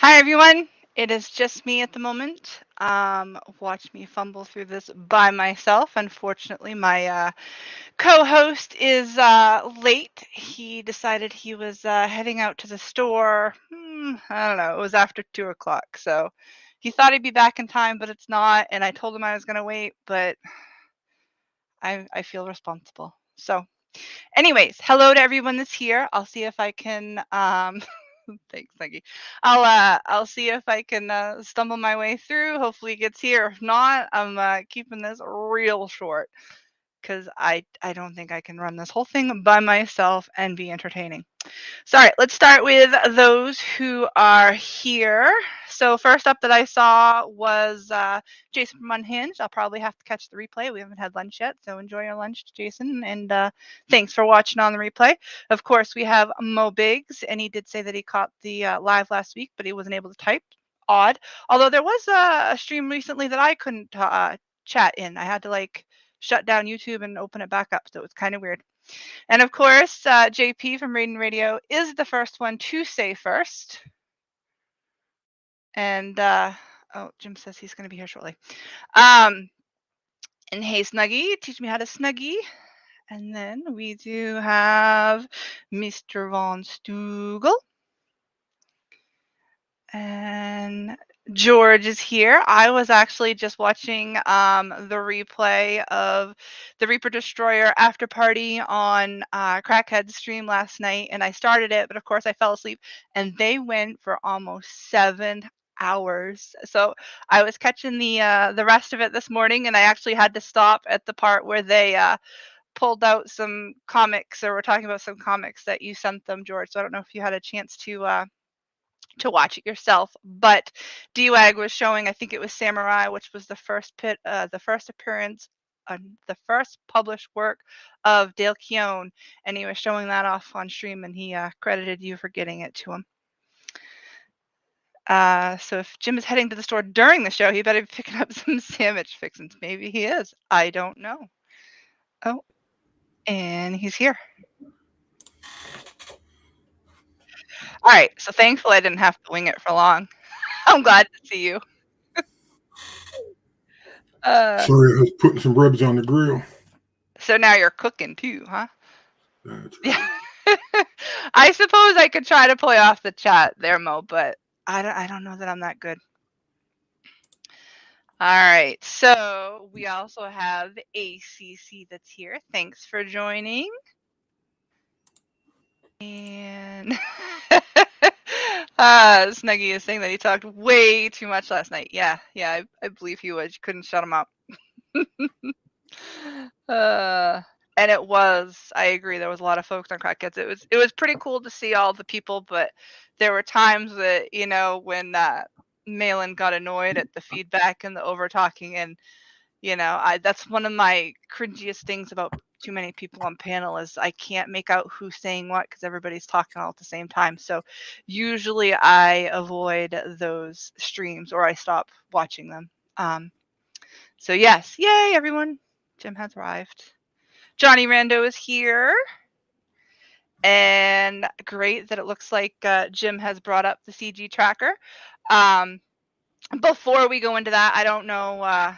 Hi everyone. It is just me at the moment. Watch me fumble through this by myself. Unfortunately, my co-host is late. He decided he was heading out to the store. I don't know. It was after 2 o'clock, so he thought he'd be back in time, but it's not. And I told him I was gonna wait, but I feel responsible. So, anyways, hello to everyone that's here. I'll see if I can thanks, Maggie. I'll see if I can stumble my way through. Hopefully it gets here. If not, I'm keeping this real short because I don't think I can run this whole thing by myself and be entertaining. So, all right, let's start with those who are here. So, first up that I saw was Jason from Unhinged. I'll probably have to catch the replay. We haven't had lunch yet, so enjoy your lunch, Jason. And thanks for watching on the replay. Of course, we have Mo Biggs, and he did say that he caught the live last week, but he wasn't able to type. Odd. Although there was a stream recently that I couldn't chat in. I had to shut down YouTube and open it back up, so it was kind of weird. And of course, JP from Raiden Radio is the first one to say first. And oh, Jim says he's going to be here shortly. And hey, Snuggie, teach me how to Snuggie. And then we do have Mr. Von Stugel. And George is here. I was actually just watching the replay of the Reaper Destroyer after party on Crackhead's stream last night, and I started it, but of course I fell asleep, and they went for almost 7 hours. So I was catching the rest of it this morning, and I actually had to stop at the part where they pulled out some comics, or were talking about some comics that you sent them, George. So I don't know if you had a chance to watch it yourself, but DWAG was showing, I think it was Samurai, which was the first appearance, the first published work of Dale Keown, and he was showing that off on stream, and he credited you for getting it to him. So if Jim is heading to the store during the show, he better be picking up some sandwich fixins. Maybe he is. I don't know. Oh, and he's here. All right. So thankfully I didn't have to wing it for long. I'm glad to see you. Sorry, I was putting some ribs on the grill. So now you're cooking too, huh? That's right. Yeah. I suppose I could try to play off the chat there, Mo, but I don't know that I'm that good. All right. So we also have ACC that's here. Thanks for joining. And Snuggie is saying that he talked way too much last night. Yeah, I believe he was. You couldn't shut him up. And it was, I agree, there was a lot of folks on Crackheads. It was pretty cool to see all the people, but there were times that, when Malin got annoyed at the feedback and the over talking, and that's one of my cringiest things about too many people on panel is I can't make out who's saying what because everybody's talking all at the same time. So usually I avoid those streams or I stop watching them. So yes, yay everyone. Jim has arrived. Johnny Rando is here. And great that it looks like Jim has brought up the CG tracker. Before we go into that, I don't know.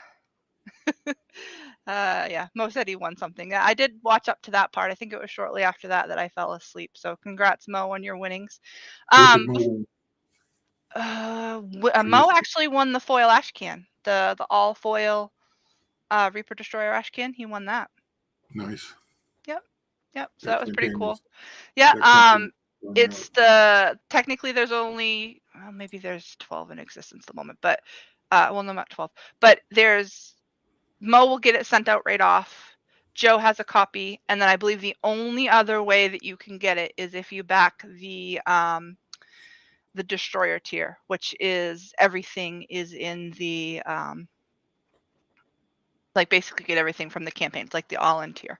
Yeah, Mo said he won something. I did watch up to that part. I think it was shortly after that I fell asleep. So congrats, Mo, on your winnings. Mo actually won the foil ash can, the all foil Reaper Destroyer ash can. He won that. Nice. Yep. So that was pretty cool. Yeah. It's technically there's only maybe there's 12 in existence at the moment, but well, no, not 12, but Mo will get it sent out right off. Joe has a copy, and then I believe the only other way that you can get it is if you back the Destroyer tier, which is everything is in the basically get everything from the campaigns, like the all-in tier.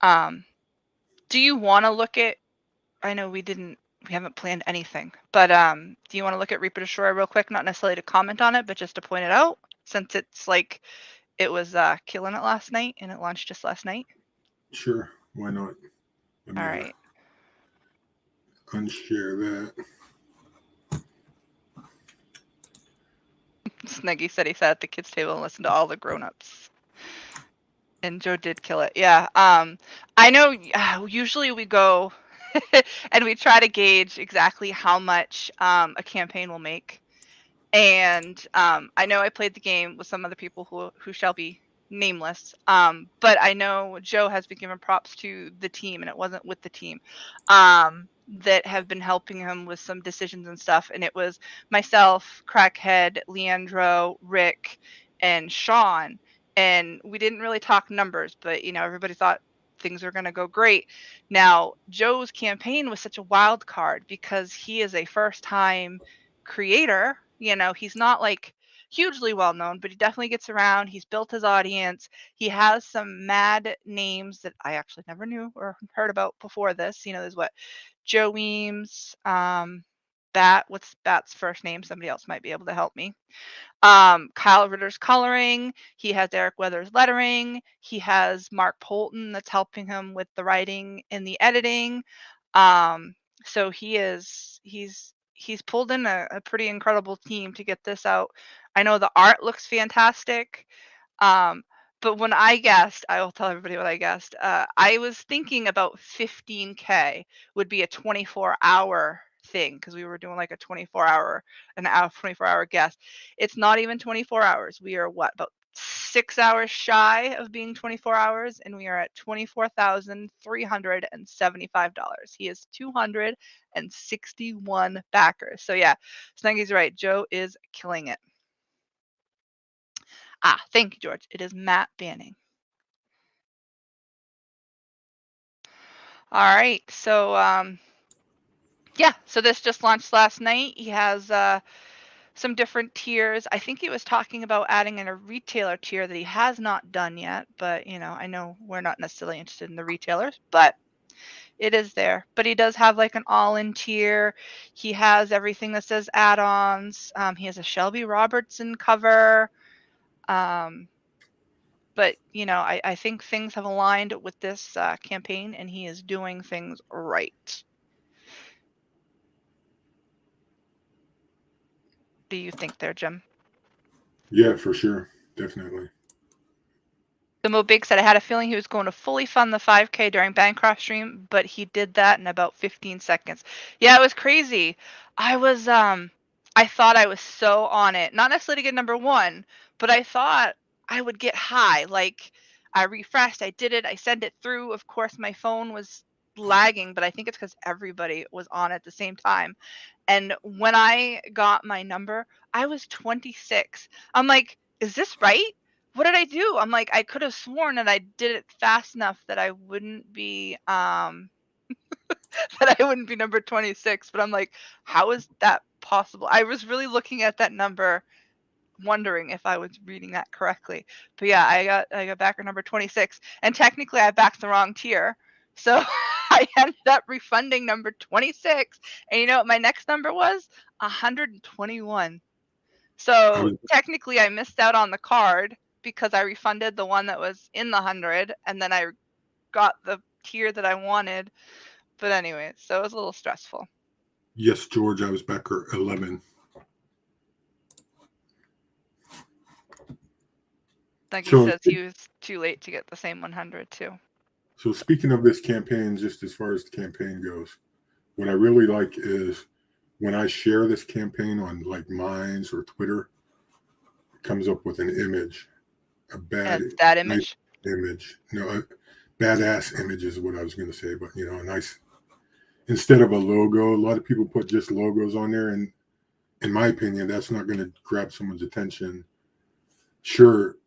Do you want to look at? I know we haven't planned anything, but do you want to look at Reaper Destroyer real quick? Not necessarily to comment on it, but just to point it out, since it's it was killing it last night and it launched just last night. Sure, why not? All right. Unshare that. Snuggy said he sat at the kids' table and listened to all the grown-ups. And Joe did kill it. Yeah. I know usually we go and we try to gauge exactly how much a campaign will make. And I know I played the game with some other people who shall be nameless. But I know Joe has been given props to the team, and it wasn't with the team, that have been helping him with some decisions and stuff. And it was myself, Crackhead, Leandro, Rick, and Sean. And we didn't really talk numbers, but everybody thought things were going to go great. Now, Joe's campaign was such a wild card because he is a first time creator. He's not like hugely well known, but he definitely gets around. He's built his audience. He has some mad names that I actually never knew or heard about before this. There's what Joe Weems, Bat. What's Bat's first name? Somebody else might be able to help me. Kyle Ritter's coloring. He has Eric Weathers lettering. He has Mark Polton that's helping him with the writing and the editing. So he's pulled in a pretty incredible team to get this out. I know the art looks fantastic. But when I guessed, I will tell everybody what I guessed. I was thinking about 15K would be a 24-hour thing because we were doing like a 24-hour guess. It's not even 24 hours. We are about 6 hours shy of being 24 hours, and we are at $24,375. He has 261 backers. So yeah, Snuggy's right. Joe is killing it. Thank you, George. It is Matt Banning. All right. So yeah, so this just launched last night. He has some different tiers. I think he was talking about adding in a retailer tier that he has not done yet, but I know we're not necessarily interested in the retailers, but it is there. But he does have like an all-in tier. He has everything that says add-ons. He has a Shelby Robertson cover. But I think things have aligned with this campaign, and he is doing things right. Do you think there, Jim? Yeah, for sure. Definitely. The Mo Big said, I had a feeling he was going to fully fund the 5K during Bancroft stream, but he did that in about 15 seconds. Yeah, it was crazy. I thought I was so on it. Not necessarily to get number one, but I thought I would get high. Like, I refreshed, I did it, I sent it through. Of course, my phone was lagging, but I think it's because everybody was on at the same time. And when I got my number, I was 26. I'm like, is this right? What did I do? I'm like, I could have sworn that I did it fast enough that I wouldn't be that I wouldn't be number 26, but I'm like, how is that possible? I was really looking at that number wondering if I was reading that correctly. But yeah, I got backer number 26, and technically I backed the wrong tier. So I ended up refunding number 26. And you know what my next number was? 121. So technically I missed out on the card because I refunded the one that was in the 100, and then I got the tier that I wanted. But anyway, so it was a little stressful. Yes, George, I was backer 11. Like he says, he was too late to get the same 100 too. So speaking of this campaign, just as far as the campaign goes, what I really like is when I share this campaign on like Minds or Twitter, it comes up with an image, a that image. Image. No, a badass image is what I was going to say, but a nice, instead of a logo. A lot of people put just logos on there, and in my opinion, that's not going to grab someone's attention. Sure,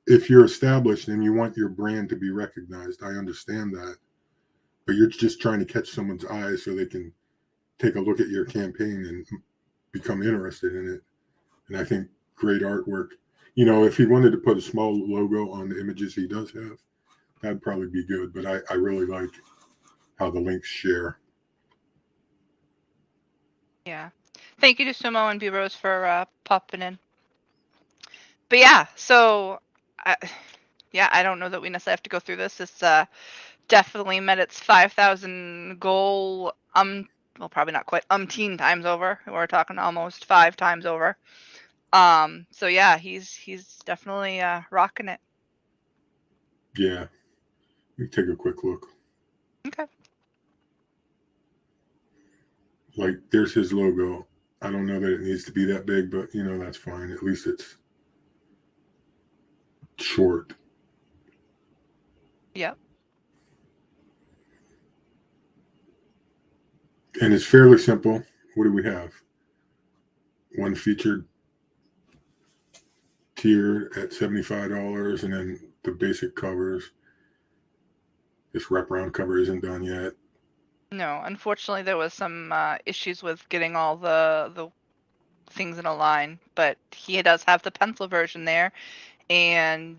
if you're established and you want your brand to be recognized, I understand that, but you're just trying to catch someone's eyes so they can take a look at your campaign and become interested in it. And I think great artwork. If he wanted to put a small logo on the images he does have, that'd probably be good. But I really like how the links share. Yeah. Thank you to Sumo and B Rose for popping in. But yeah, so I don't know that we necessarily have to go through this. It's definitely met its 5,000 goal. Well, probably not quite umpteen times over. We're talking almost 5 times over. So yeah, he's definitely rocking it. Yeah, we take a quick look. Okay. Like, there's his logo. I don't know that it needs to be that big, but you know, that's fine. At least it's short. Yep. And it's fairly simple. What do we have? One featured tier at $75, and then the basic covers. This wraparound cover isn't done yet. No, unfortunately, there was some issues with getting all the things in a line, but he does have the pencil version there, and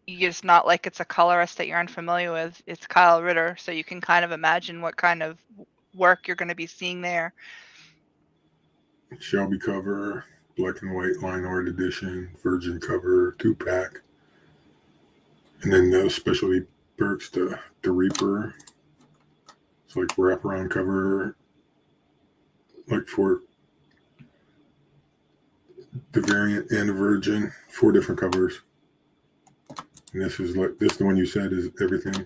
it's not like it's a colorist that you're unfamiliar with. It's Kyle Ritter, so you can kind of imagine what kind of work you're going to be seeing there. Shelby cover, black and white line art edition, virgin cover, 2-pack. And then the specialty perks, the Reaper. It's like wraparound cover, like for the variant and the virgin, 4 different covers. And this is the one you said is everything.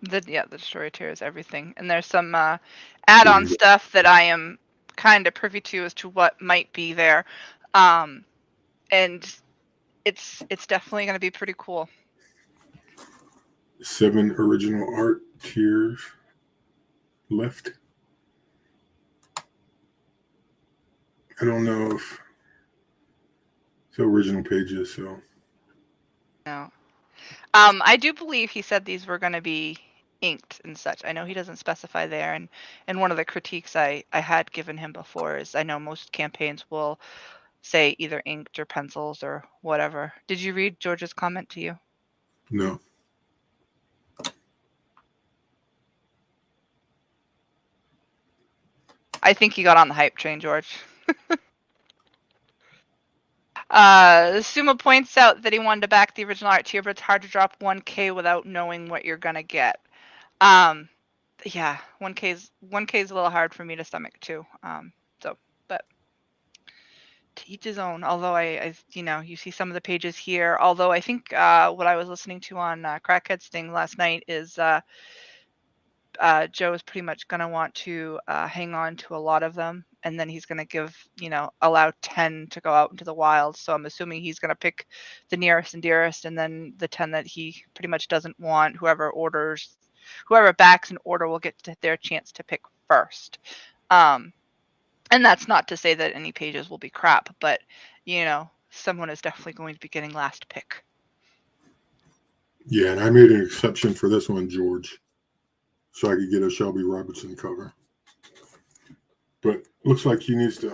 The destroyer tier is everything, and there's some add-on stuff that I am kind of privy to as to what might be there, and it's definitely going to be pretty cool. 7 original art tiers left. I don't know if it's original pages, so No. I do believe he said these were going to be inked and such. I know he doesn't specify there, and one of the critiques I had given him before is I know most campaigns will say either inked or pencils or whatever. Did you read George's comment to you? no. I think he got on the hype train, George. Suma points out that he wanted to back the original art tier, but it's hard to drop 1K without knowing what you're gonna get. Yeah, 1K is a little hard for me to stomach too. But to each his own. Although I you see some of the pages here. Although I think what I was listening to on Crackhead Sting last night is Joe is pretty much going to want to hang on to a lot of them, and then he's going to allow 10 to go out into the wild. So I'm assuming he's going to pick the nearest and dearest, and then the 10 that he pretty much doesn't want, whoever backs an order will get their chance to pick first. And that's not to say that any pages will be crap, but someone is definitely going to be getting last pick. Yeah, and I made an exception for this one, George, so I could get a Shelby Robertson cover. But looks like he needs to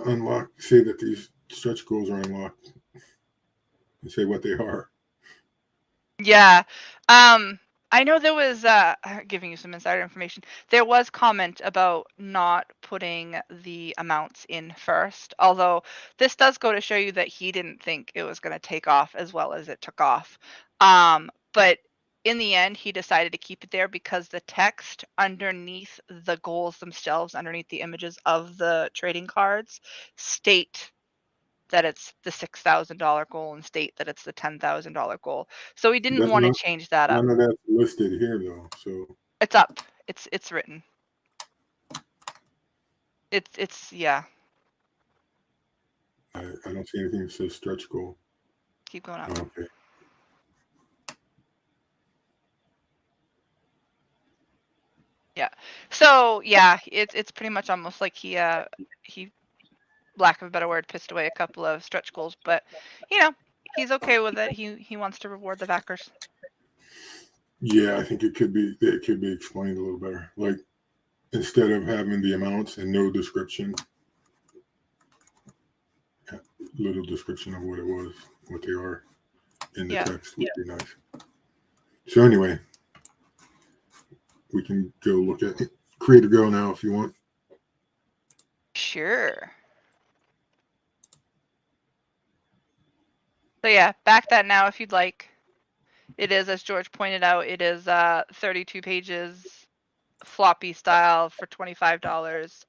say that these stretch goals are unlocked and say what they are. Yeah. I know there was giving you some insider information. There was comment about not putting the amounts in first, although this does go to show you that he didn't think it was going to take off as well as it took off. But in the end, he decided to keep it there because the text underneath the goals themselves, underneath the images of the trading cards, state that it's the $6,000 goal and state that it's the $10,000 goal. So he didn't want to change that up. None of that's listed here though, so it's up. It's written. It's yeah. I don't see anything that says stretch goal. Keep going up. Oh, okay. Yeah. So yeah, it's pretty much almost like he lack of a better word, pissed away a couple of stretch goals, but he's okay with it. He wants to reward the backers. Yeah, I think it could be explained a little better. Like, instead of having the amounts and no description, little description of what it was, what they are in the text would be nice. So anyway, we can go look at Creator Go now if you want. Sure. So yeah, back that now if you'd like. It is, as George pointed out, it is 32 pages, floppy style for $25.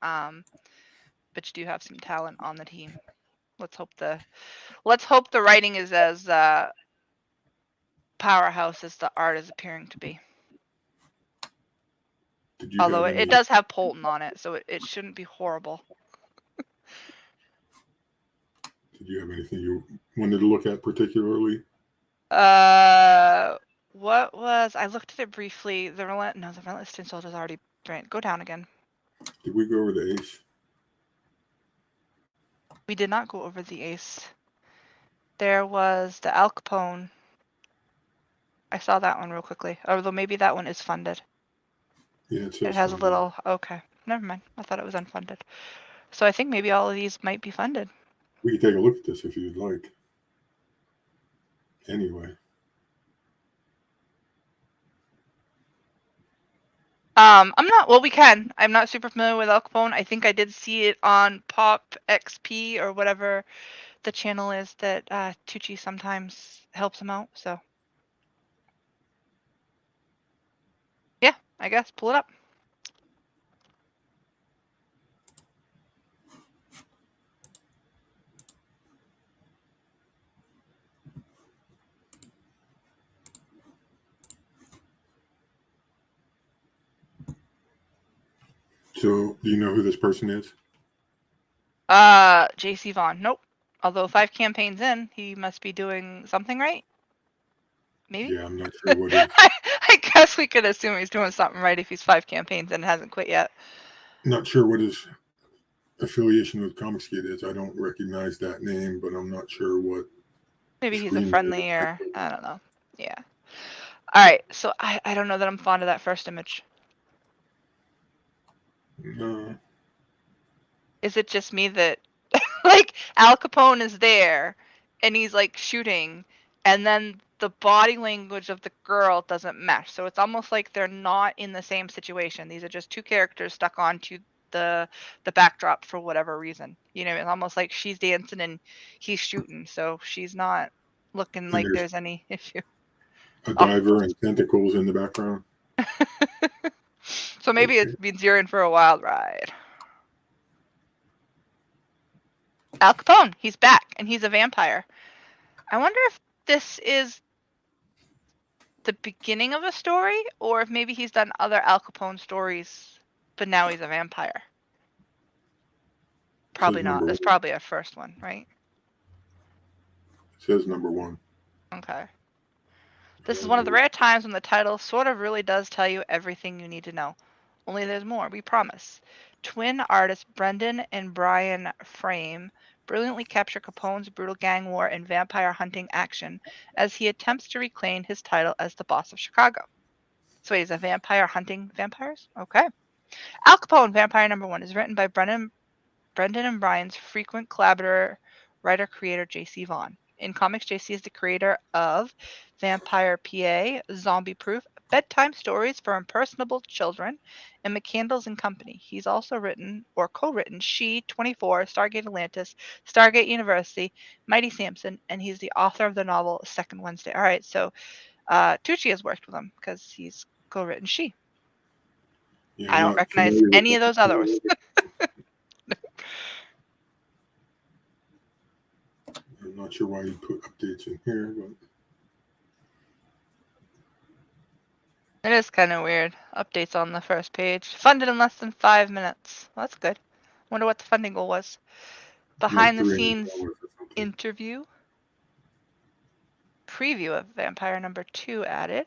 But you do have some talent on the team. Let's hope the writing is as powerhouse as the art is appearing to be. Did you Although have it any? does have Polton on it, so it shouldn't be horrible. Did you have anything you wanted to look at particularly? What was I looked at it briefly? The Relentless Tin Soldier's already ran. Go down again. Did we go over the Ace? We did not go over the Ace. There was the Al Capone. I saw that one real quickly. Although maybe that one is funded. Yeah, it It says has funded. a little. Okay, never mind. I thought it was unfunded. So I think maybe all of these might be funded. We can take a look at this if you'd like. Anyway. I'm not. Well, we can. I'm not super familiar with Al Capone. I think I did see it on Pop XP or whatever the channel is that Tucci sometimes helps him out. So yeah, I guess pull it up. So, do you know who this person is? JC Vaughn. Nope. Although 5 campaigns in, he must be doing something right. Maybe. Yeah, I'm not sure what his. I guess we could assume he's doing something right if he's 5 campaigns and hasn't quit yet. Not sure what his affiliation with Comicsgate is. I don't recognize that name, but I'm not sure what. Maybe he's a friendly or I don't know. Yeah. All right. So I don't know that I'm fond of that first image. No. Is it just me that like Al Capone is there and he's like shooting and then the body language of the girl doesn't mesh. So it's almost like they're not in the same situation. These are just two characters stuck onto the backdrop for whatever reason. You know, it's almost like she's dancing and he's shooting. So she's not looking And like there's there's any issue. a diver and tentacles in the background. So maybe it means you're in for a wild ride. Al Capone, he's back and he's a vampire. I wonder if this is the beginning of a story or if maybe he's done other Al Capone stories, but now he's a vampire. Probably not. That's probably a first one, right? It says number 1. Okay. This is one of the rare times when the title sort of really does tell you everything you need to know. Only there's more, we promise. Twin artists Brendan and Brian Frame brilliantly capture Capone's brutal gang war and vampire hunting action as he attempts to reclaim his title as the boss of Chicago. So he's a vampire hunting vampires? Okay. Al Capone, Vampire Number 1, is written by Brendan and Brian's frequent collaborator, writer-creator J.C. Vaughn. In comics, J.C. is the creator of Vampire PA, Zombie Proof, Bedtime Stories for Impersonable Children, and McCandles and Company. He's also written or co-written She, 24, Stargate Atlantis, Stargate University, Mighty Samson, and he's the author of the novel Second Wednesday. All right, so Tucci has worked with him because he's co-written She. Yeah, I don't recognize any of those others. I'm not sure why you put updates in here, but It is kind of weird. Updates on the first page. Funded in less than 5 minutes. Well, that's good. Wonder what the funding goal was. Behind the scenes interview. Preview of Vampire Number 2 added.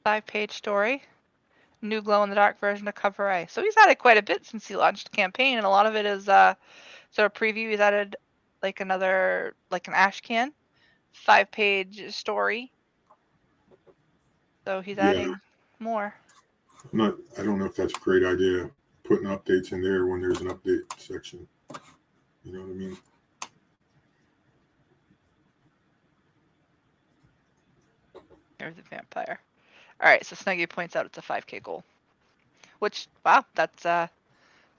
5-page story. New glow-in-the-dark version of Cover A. So he's added quite a bit since he launched the campaign, and a lot of it is sort of preview. He's added like an ash can. 5-page story. So he's adding more. I don't know if that's a great idea, putting updates in there when there's an update section. You know what I mean? There's the vampire. All right, so Snuggie points out it's a 5K goal. Which, wow, that's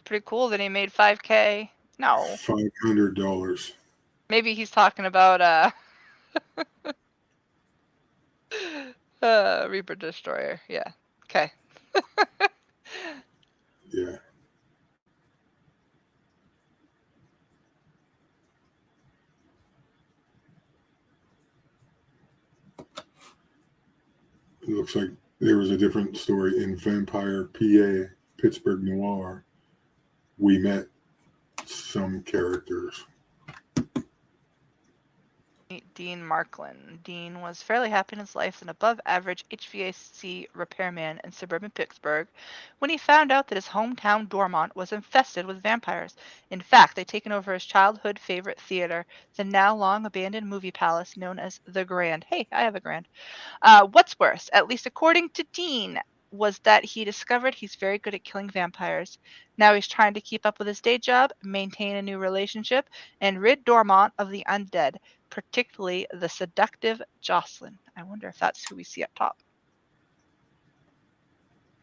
pretty cool that he made 5K. No. $500. Maybe he's talking about Reaper Destroyer. Yeah. Okay. Yeah. It looks like there was a different story in Vampire PA, Pittsburgh Noir. We met some characters. Meet Dean Marklin. Dean was fairly happy in his life as an above-average HVAC repairman in suburban Pittsburgh when he found out that his hometown Dormont was infested with vampires. In fact, they'd taken over his childhood favorite theater, the now long-abandoned movie palace known as the Grand. Hey, I have a Grand. What's worse, at least according to Dean, was that he discovered he's very good at killing vampires. Now he's trying to keep up with his day job, maintain a new relationship, and rid Dormont of the undead, particularly the seductive Jocelyn. I wonder if that's who we see up top.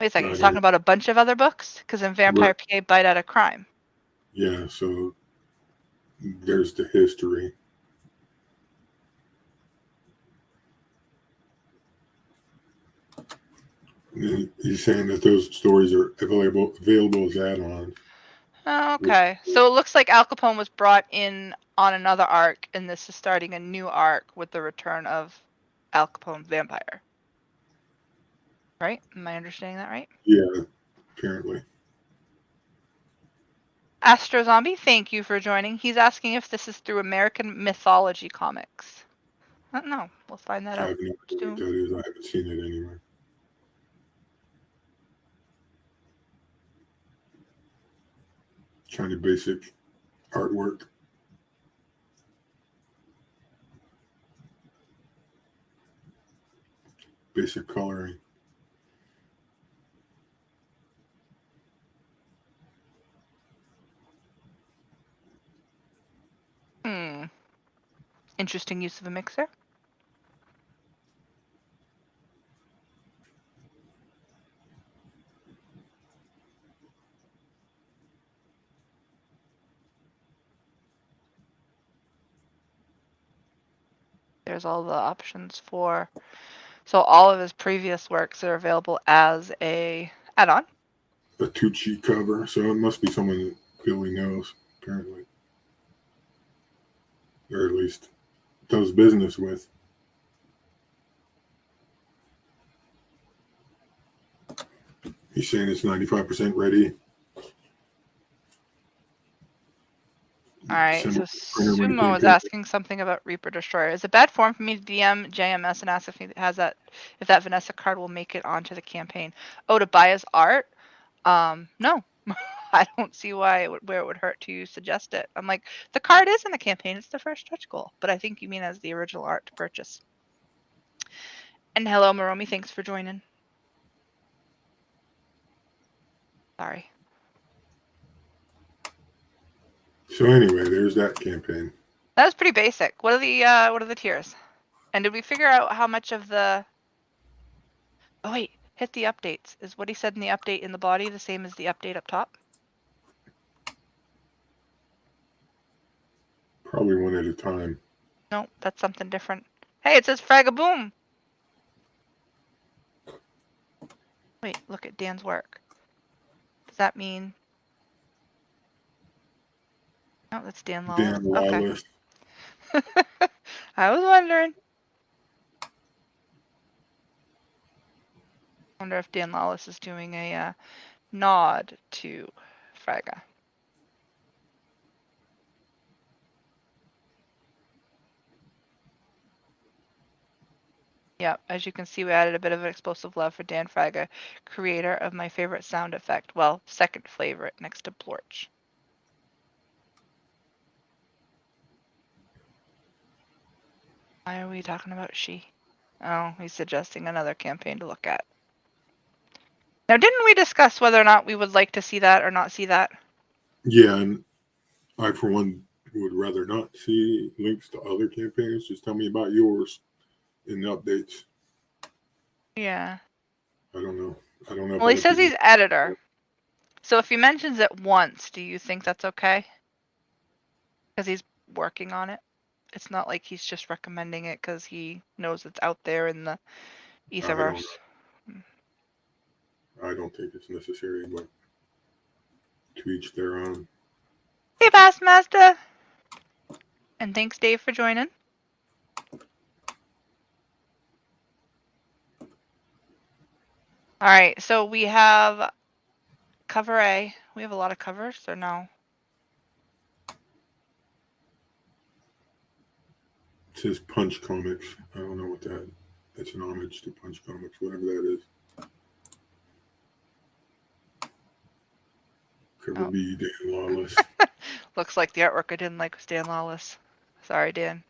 Wait a second, he's talking about a bunch of other books? Because in Vampire PA, Bite Out of Crime. Yeah, so there's the history. He's saying that those stories are available as add-ons. Oh, okay, so it looks like Al Capone was brought in on another arc, and this is starting a new arc with the return of Al Capone's vampire. Right? Am I understanding that right? Yeah, apparently. Astro Zombie, thank you for joining. He's asking if this is through American Mythology Comics. I don't know. We'll find that I out have no idea what that is. I haven't seen it anywhere. Kind of basic artwork. Basic coloring. Interesting use of a mixer. There's all the options for. So all of his previous works are available as a add-on. A Tucci cover, so it must be someone that Billy knows, apparently. Or at least does business with. He's saying it's 95% ready. All right, so Sumo is asking something about Reaper Destroyer. Is it bad form for me to DM JMS and ask if he has that, if that Vanessa card will make it onto the campaign? Oh, to buy his art? No. I don't see where it would hurt to suggest it. I'm like, the card is in the campaign. It's the first stretch goal, but I think you mean as the original art to purchase. And hello, Maromi. Thanks for joining. Sorry. So anyway, there's that campaign. That was pretty basic. What are the tiers? And did we figure out how much of the? Oh wait, hit the updates. Is what he said in the update in the body the same as the update up top? Probably one at a time. No, that's something different. Hey, it says Fragaboom. Wait, look at Dan's work. Does that mean? No, that's Dan Lawless. Dan Lawless. Okay. I was wondering. I wonder if Dan Lawless is doing a nod to Fraga. Yeah, as you can see, we added a bit of an explosive love for Dan Fraga, creator of my favorite sound effect. Well, second favorite next to Blorch. Why are we talking about she? Oh, he's suggesting another campaign to look at. Now, didn't we discuss whether or not we would like to see that or not see that? Yeah, and I, for one, would rather not see links to other campaigns. Just tell me about yours in the updates. Yeah. I don't know. I don't know. Well, he says he's editor. So if he mentions it once, do you think that's okay? Because he's working on it. It's not like he's just recommending it because he knows it's out there in the etherverse. I don't think it's necessary, but to each their own. Hey, Bassmaster! And thanks, Dave, for joining. All right, so we have cover A. We have a lot of covers, or no? It says Punch Comics. I don't know what that. That's an homage to Punch Comics, whatever that is. Cover Oh. B, Dan Lawless. Looks like the artwork I didn't like was Dan Lawless. Sorry, Dan.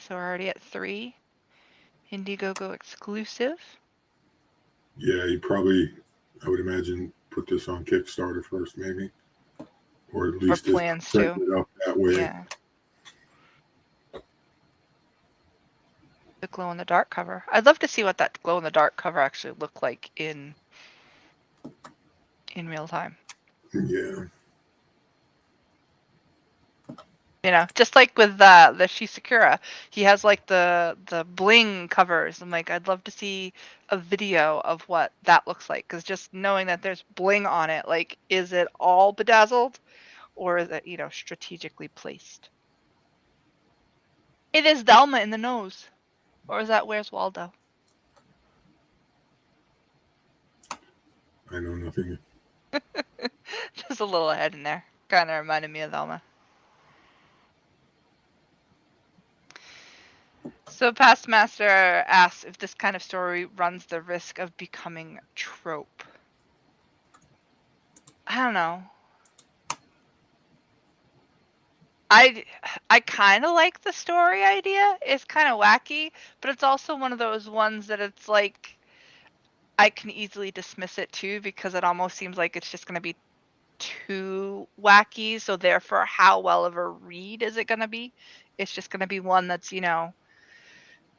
So we're already at 3. Indiegogo exclusive. Yeah, he probably, I would imagine, put this on Kickstarter first, maybe, or at least just plans setting to. it up that way. Yeah. The glow in the dark cover. I'd love to see what that glow in the dark cover actually looked like in real time. Yeah. You know, just like with the Shisakura, he has like the bling covers. I'm like, I'd love to see a video of what that looks like, because just knowing that there's bling on it, like, is it all bedazzled, or is it, you know, strategically placed? It is Velma in the nose, or is that Where's Waldo? I know nothing. Just a little head in there. Kind of reminded me of Velma. So Past Master asks if this kind of story runs the risk of becoming trope. I don't know. I kind of like the story idea. It's kind of wacky, but it's also one of those ones that it's like I can easily dismiss it too, because it almost seems like it's just going to be too wacky. So therefore, how well of a read is it going to be? It's just going to be one that's, you know,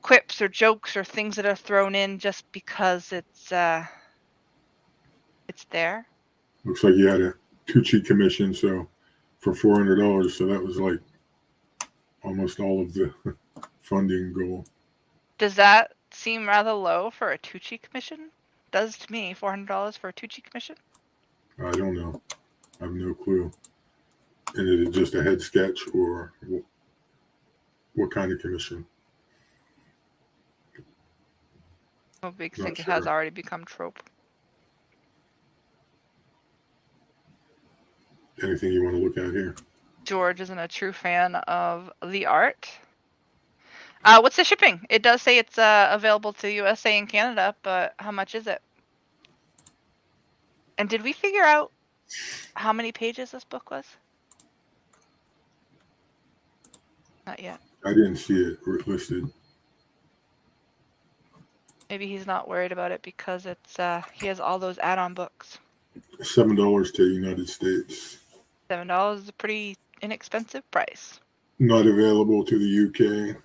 quips or jokes or things that are thrown in just because it's there. Looks like you had a Tucci commission, so for $400, so that was like almost all of the funding goal. Does that seem rather low for a Tucci commission? Does to me. $400 for a Tucci commission? I don't know. I have no clue. And is it just a head sketch, or what kind of commission? Oh, big Not think it has sure. already become trope. Anything you want to look at here? George isn't a true fan of the art. What's the shipping? It does say it's available to USA and Canada, but how much is it? And did we figure out how many pages this book was? Not yet. I didn't see it listed. Maybe he's not worried about it because it's he has all those add-on books. $7 to United States. $7 is a pretty inexpensive price. Not available to the UK.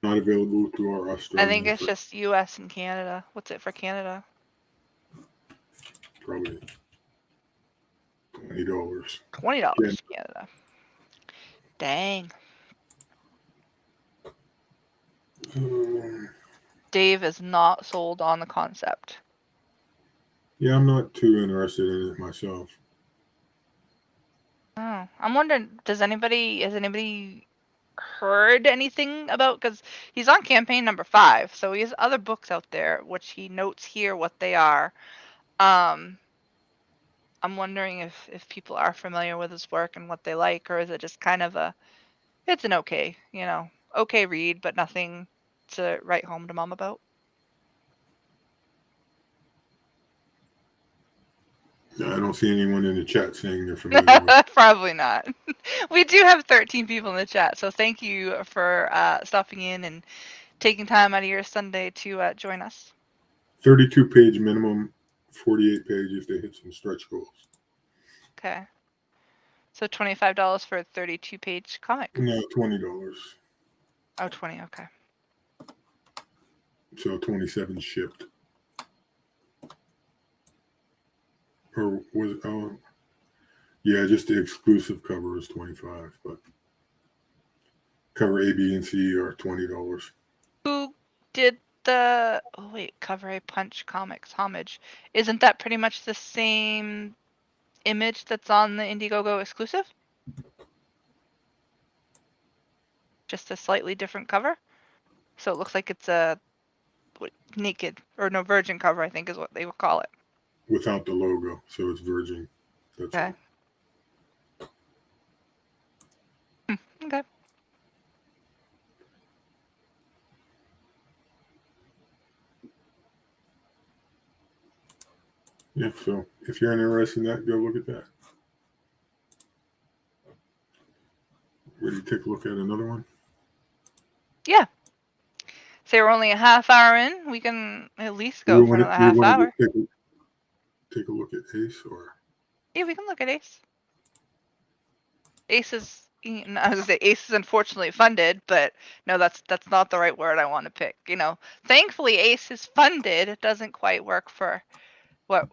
Not available to our Australian. I think it's just US and Canada. What's it for Canada? Probably $20. $20 Canada. Dang. Dave is not sold on the concept. Yeah, I'm not too interested in it myself. Oh, I'm wondering, has anybody heard anything about, because he's on campaign number 5, so he has other books out there, which he notes here what they are. I'm wondering if people are familiar with his work and what they like, or is it just kind of it's an okay, you know, okay read, but nothing to write home to mom about. I don't see anyone in the chat saying they're familiar with it. Probably not. We do have 13 people in the chat, so thank you for stopping in and taking time out of your Sunday to join us. 32-page minimum, 48 pages to hit some stretch goals. Okay. So $25 for a 32-page comic. No, $20. Oh, 20. Okay. So 27 shipped. Or was it? Oh, yeah, just the exclusive cover is 25, but cover A, B, and C are $20. Who did the? Oh wait, Cover A Punch Comics homage. Isn't that pretty much the same image that's on the Indiegogo exclusive. Just a slightly different cover. So it looks like it's a naked or no virgin cover, I think is what they would call it. Without the logo, so it's virgin. That's Okay. all. Okay. Yeah, so if you're interested in that, go look at that. Ready to take a look at another one? Yeah. Say we're only a half hour in, we can at least Do go we for want another to, do we half want to hour. just take a look at Ace or? Yeah, we can look at Ace. Ace is, I was gonna say Ace is unfortunately funded, but no, that's not the right word I want to pick. Thankfully Ace is funded. It doesn't quite work for what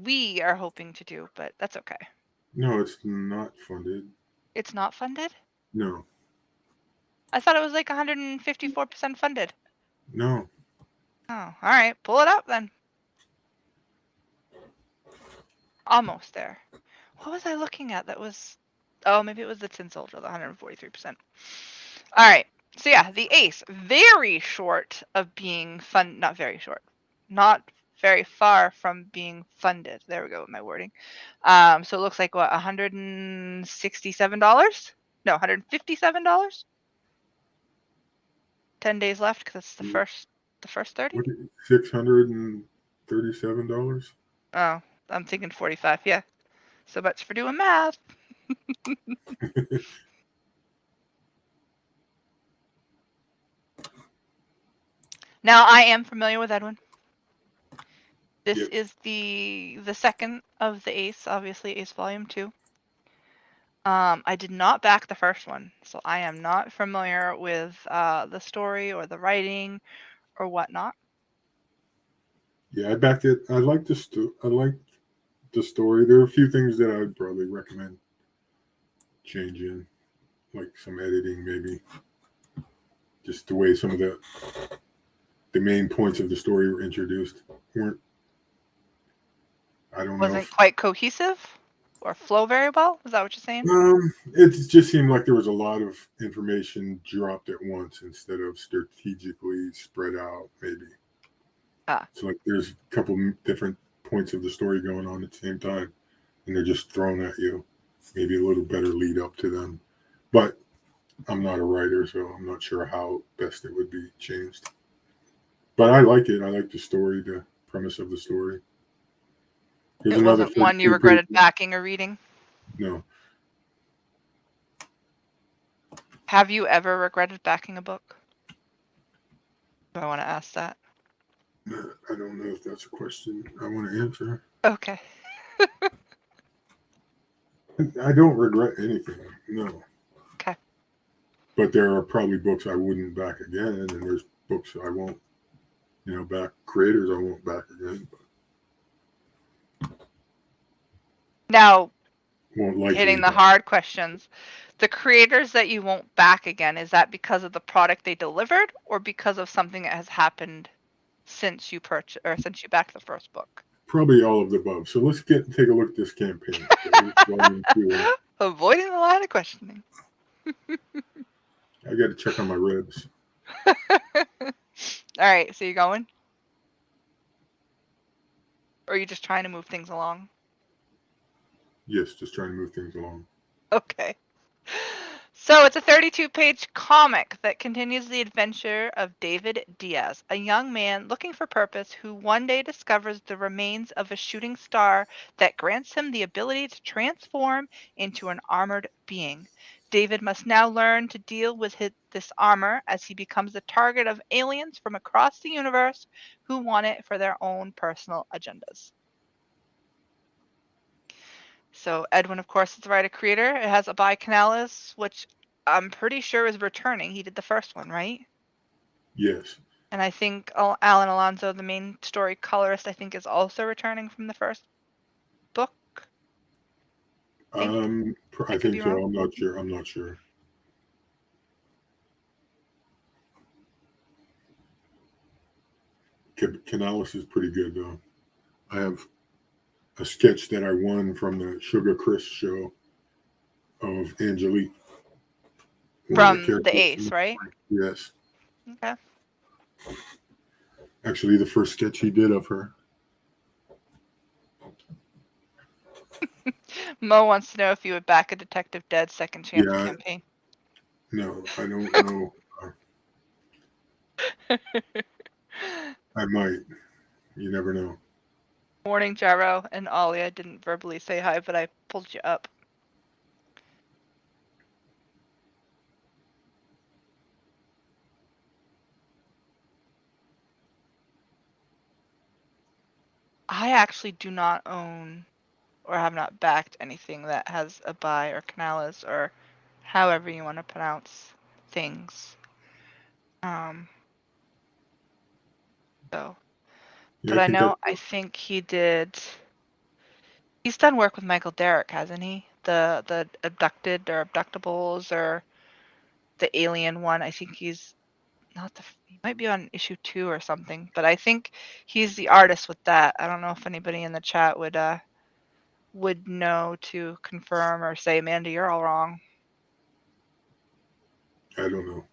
we are hoping to do, but that's okay. No, it's not funded. It's not funded? No. I thought it was like 154% funded. No. Oh, all right. Pull it up then. Almost there. What was I looking at that was... Oh, maybe it was the Tin Soldier, the 143%. All right. So yeah, the Ace, very short of being not very short. Not very far from being funded. There we go with my wording. So it looks like what, $167? No, $157? 10 days left because it's the first 30. $637. Oh, I'm thinking 45. Yeah. So much for doing math. Now I am familiar with Edwin. This Yep. is the second of the Ace, obviously Ace Volume 2. I did not back the first one, so I am not familiar with the story or the writing or whatnot. Yeah, I backed it. I like the story. There are a few things that I would probably recommend changing, like some editing, maybe. Just the way some of the main points of the story were introduced weren't. I don't know. Wasn't quite cohesive or flow very well. Is that what you're saying? It just seemed like there was a lot of information dropped at once instead of strategically spread out. Maybe. It's like there's a couple different points of the story going on at the same time, and they're just thrown at you. Maybe a little better lead up to them, but I'm not a writer, so I'm not sure how best it would be changed. But I like it. I like the story, the premise of the story. Here's It another wasn't one you 32 regretted page. backing or reading? No. Have you ever regretted backing a book? Do I want to ask that? I don't know if that's a question I want to answer. Okay. I don't regret anything. No. Okay. But there are probably books I wouldn't back again, and there's books I won't, back creators I won't back again. Now, Won't likely hitting the back. hard questions. The creators that you won't back again, is that because of the product they delivered or because of something that has happened since you purchased or since you backed the first book? Probably all of the above. So let's take a look at this campaign. Avoiding the line of questioning. I got to check on my ribs. All right, so you going? Or are you just trying to move things along? Yes, just trying to move things along. Okay. So it's a 32-page comic that continues the adventure of David Diaz, a young man looking for purpose who one day discovers the remains of a shooting star that grants him the ability to transform into an armored being. David must now learn to deal with this armor as he becomes the target of aliens from across the universe who want it for their own personal agendas. So Edwin, of course, is the writer-creator. It has Abai Canales, which I'm pretty sure is returning. He did the first one, right? Yes. And I think Alan Alonso, the main story colorist, I think is also returning from the first book. I I could be think so. wrong. I'm not sure. I'm not sure. Canales is pretty good though. I have a sketch that I won from the Sugar Chris show of Angelique, one of the From the characters. Ace, right? Yes, Okay. actually, the first sketch he did of her. Mo wants to know if you would back a Detective Dead second chance Yeah, campaign. no, I don't know. I might. You never know. Morning, Jaro and Ollie. I didn't verbally say hi, but I pulled you up. I actually do not own or have not backed anything that has a buy or canales or however you want to pronounce things. So, Yeah, but I I think that. know I think he's done work with Michael Derrick, hasn't he? The abducted or abductables or the alien one. I think he's not he might be on issue 2 or something, but I think he's the artist with that. I don't know if anybody in the chat would know to confirm or say, Amanda, you're all wrong. I don't know.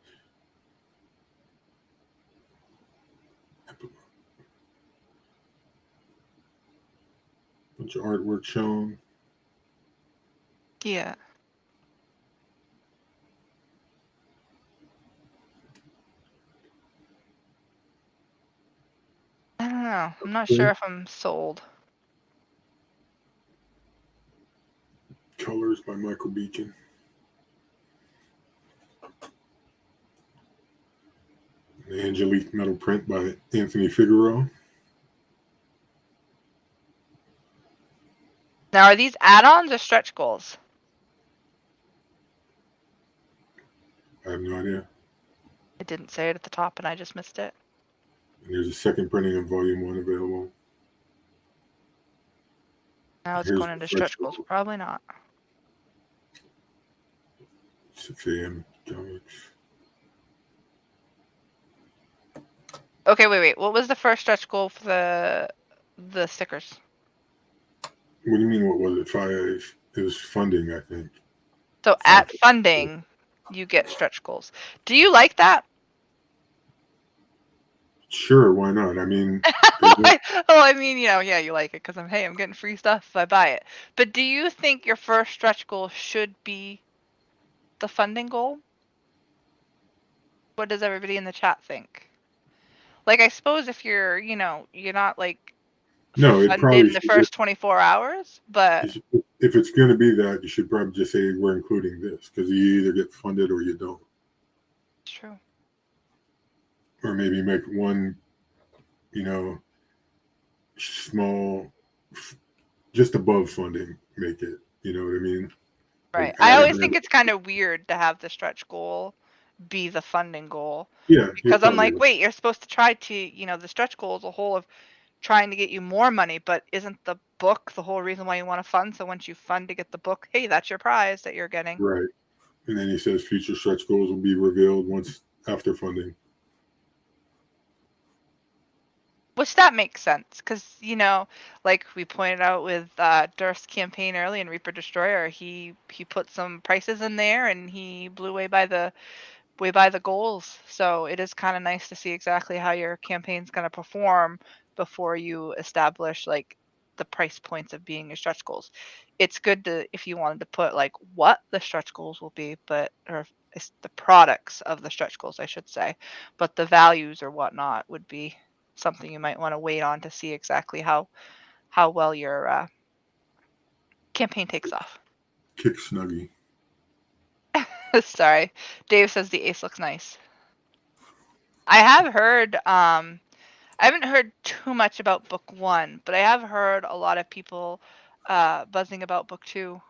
Bunch of artwork shown. Yeah. I don't know. I'm not sure if I'm sold. Colors by Michael Beacon. The Angelique metal print by Anthony Figueroa. Now, are these add-ons or stretch goals? I have no idea. It didn't say it at the top and I just missed it. And there's a second printing of Volume 1 available. Now it's Here's going the into stretch stretch goals. goal. Probably not. 6 a.m. comics. Okay, wait. What was the first stretch goal for the stickers? What do you mean? What was it? 5. It was funding, I think. So 5. at funding, you get stretch goals. Do you like that? Sure, why not? I mean, I mean, yeah, you like it because I'm getting free stuff if I buy it. But do you think your first stretch goal should be the funding goal? What does everybody in the chat think? Like, I suppose if you're not like no, it funded probably in the should just, first 24 hours, but if it's going to be that, you should probably just say we're including this because you either get funded or you don't. it's true. Or maybe make one, small, just above funding, make it. You know what I mean? Like Right. I add always it. think it's kind of weird to have the stretch goal be the funding goal Yeah, you're because I'm probably like, right. wait, you're supposed to try to, the stretch goal is a whole of trying to get you more money, but isn't the book the whole reason why you want to fund? So once you fund to get the book, hey, that's your prize that you're getting. Right. And then he says future stretch goals will be revealed once after funding. Which that makes sense because, like we pointed out with Durst's campaign early in Reaper Destroyer, he put some prices in there and he blew away by the goals. So it is kind of nice to see exactly how your campaign's going to perform before you establish like the price points of being your stretch goals. It's good to if you wanted to put like what the stretch goals will be, or it's the products of the stretch goals, I should say, but the values or whatnot would be something you might want to wait on to see exactly how well your campaign takes off. Kick Snuggie. Sorry, Dave says the ace looks nice. I have heard I haven't heard too much about book 1, but I have heard a lot of people buzzing about book 2.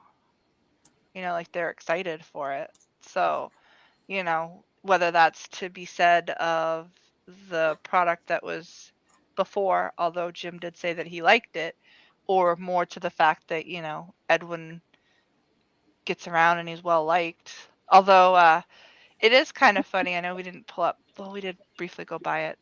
Like they're excited for it. So, whether that's to be said of the product that was before, although Jim did say that he liked it, or more to the fact that, Edwin gets around and he's well liked. Although it is kind of funny. I know we didn't pull up, well, we did briefly go by it.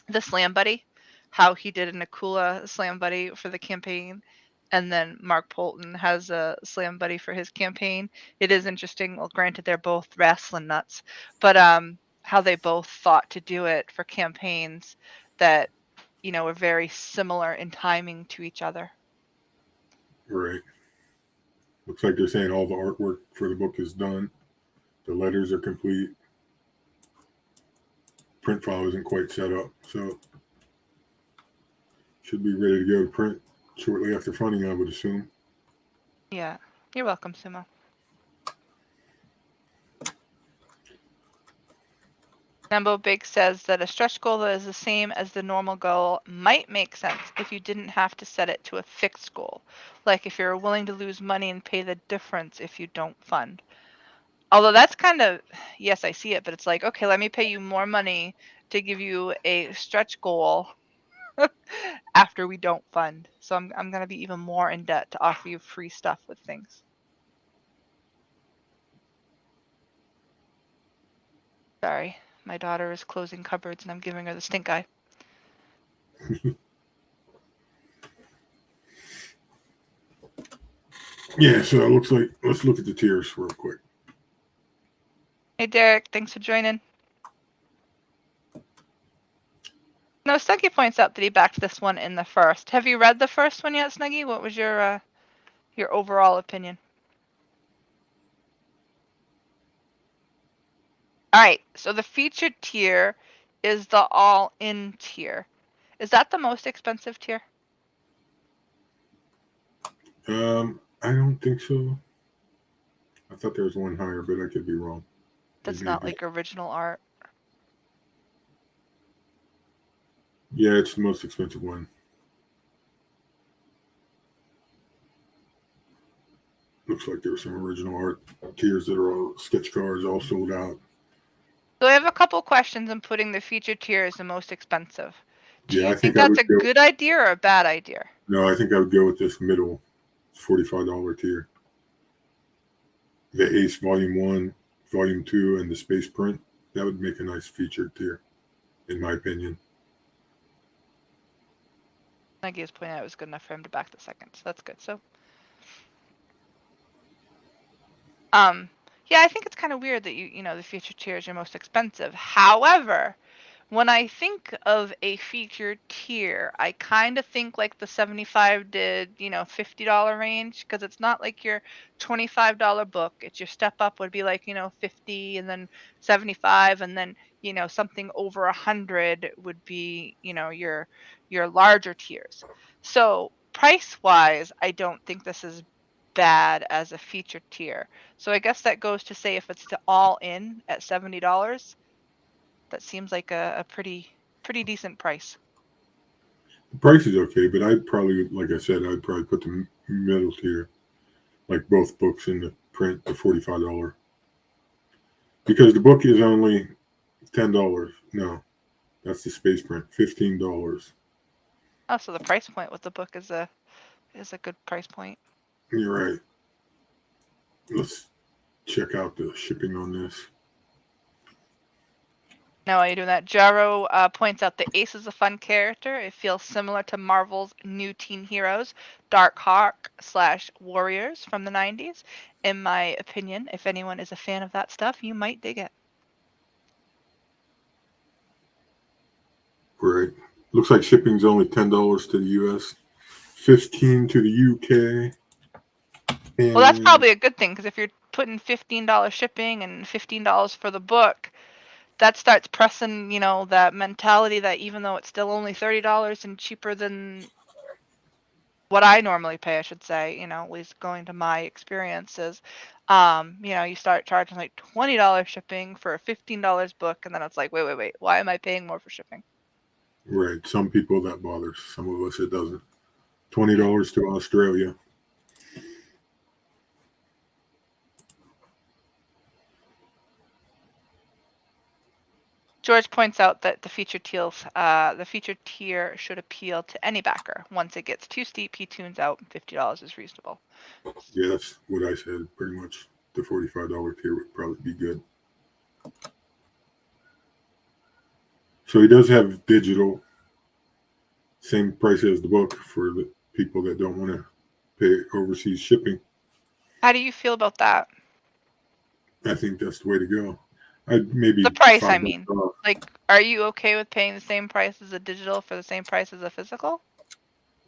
The Slam Buddy how he did an Akula Slam Buddy for the campaign, and then Mark Polton has a Slam Buddy for his campaign. It is interesting. Well, granted, they're both wrestling nuts, but how they both thought to do it for campaigns that, were very similar in timing to each other. Right. Looks like they're saying all the artwork for the book is done. The letters are complete. Print file isn't quite set up, so should be ready to go to print shortly after funding, I would assume. Yeah. You're welcome, Sumo. Numbo Big says that a stretch goal that is the same as the normal goal might make sense if you didn't have to set it to a fixed goal. Like if you're willing to lose money and pay the difference if you don't fund. Although that's kind of, yes, I see it, but it's like, okay, let me pay you more money to give you a stretch goal after we don't fund. So I'm going to be even more in debt to offer you free stuff with things. Sorry, my daughter is closing cupboards and I'm giving her the stink eye. Yeah, so it looks like, let's look at the tiers real quick. Hey, Derek, thanks for joining. No, Snuggy points out that he backed this one in the first. Have you read the first one yet, Snuggy? What was your overall opinion? All right, so the featured tier is the all-in tier. Is that the most expensive tier? I don't think so. I thought there was one higher, but I could be wrong. That's not like original art. Yeah, it's the most expensive one. Looks like there were some original art tiers that are all sketch cards all sold out. So I have a couple questions in putting the featured tier as the most expensive. Do Yeah, you I think think I that's would a go, good idea or a bad idea? no, I think I would go with this middle $45 tier. The Ace Volume 1, Volume 2, and the Space Print. That would make a nice featured tier, in my opinion. Snuggy is pointing out it was good enough for him to back the second, so that's good. So yeah, I think it's kind of weird that the featured tier is your most expensive. However, when I think of a featured tier, I kind of think like the $75 to $50 range, because it's not like your $25 book. It's your step up would be like 50 and then 75, and then something over 100 would be your larger tiers. So price wise, I don't think this is bad as a featured tier. So I guess that goes to say if it's the all in at $70, that seems like a pretty decent price. The price is okay, but I'd probably, like I said, I'd probably put the middle tier, like both books in the print, the $45. Because the book is only $10. No, that's the Space Print, $15. Oh, so the price point with the book is a good price point. You're right. Let's check out the shipping on this. Now while you're doing that, Jaro points out the Ace is a fun character. It feels similar to Marvel's new teen heroes, Dark Hawk / Warriors from the 90s. In my opinion, if anyone is a fan of that stuff, you might dig it. Right. Looks like shipping's only $10 to the US, $15 to the UK. And Well, that's probably a good thing, because if you're putting $15 shipping and $15 for the book, that starts pressing, that mentality that even though it's still only $30 and cheaper than what I normally pay, I should say, at least going to my experiences, you start charging like $20 shipping for a $15 book, and then it's like, wait, why am I paying more for shipping? right, some people that bothers. Some of us it doesn't. $20 to Australia. George points out that the featured tier should appeal to any backer. Once it gets too steep, he tunes out, and $50 is reasonable. Yeah, that's what I said. Pretty much the $45 tier would probably be good. So he does have digital. same price as the book for the people that don't want to pay overseas shipping. How do you feel about that? I think that's the way to go. I'd maybe The price, I $5 mean. off. Like, are you okay with paying the same price as a digital for the same price as a physical?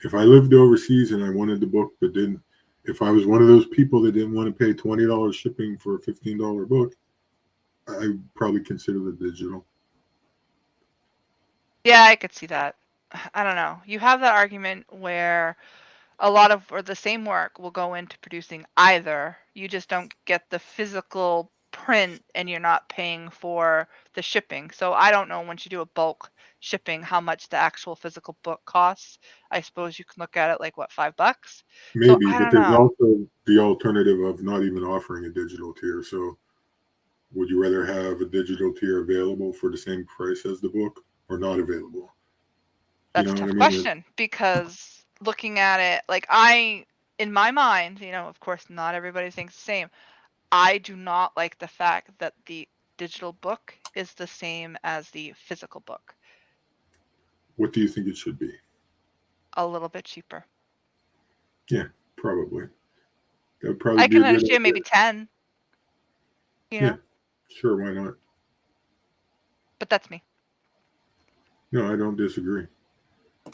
If I lived overseas and I wanted the book but didn't, if I was one of those people that didn't want to pay $20 shipping for a $15 book, I would probably consider the digital. Yeah, I could see that. I don't know. You have that argument where a lot of or the same work will go into producing either. You just don't get the physical print and you're not paying for the shipping. So I don't know once you do a bulk shipping how much the actual physical book costs. I suppose you can look at it like what, $5? So Maybe, I but don't there's know. also the alternative of not even offering a digital tier. So would you rather have a digital tier available for the same price as the book or not available? You That's know a what I tough mean? question because looking at it, like in my mind, of course, not everybody thinks the same. I do not like the fact that the digital book is the same as the physical book. What do you think it should be? A little bit cheaper. Yeah, probably. That would probably I be can a good understand maybe idea. 10, you Yeah, know, sure, why not? but that's me. No, I don't disagree.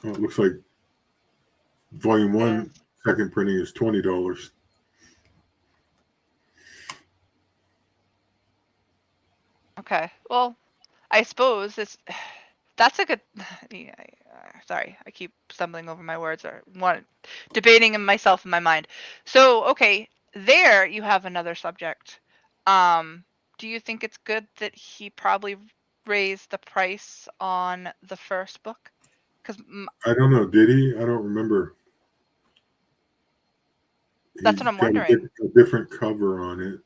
Oh, it looks like volume It one, is. second printing is $20. Okay. Well, I suppose that's a good yeah, sorry, I keep stumbling over my words or one debating in myself in my mind. So, okay, there you have another subject. Um, do you think it's good that he probably raised the price on the first book? Because I don't know. Did he? I don't remember. that's what He's I'm got wondering. a different cover on it.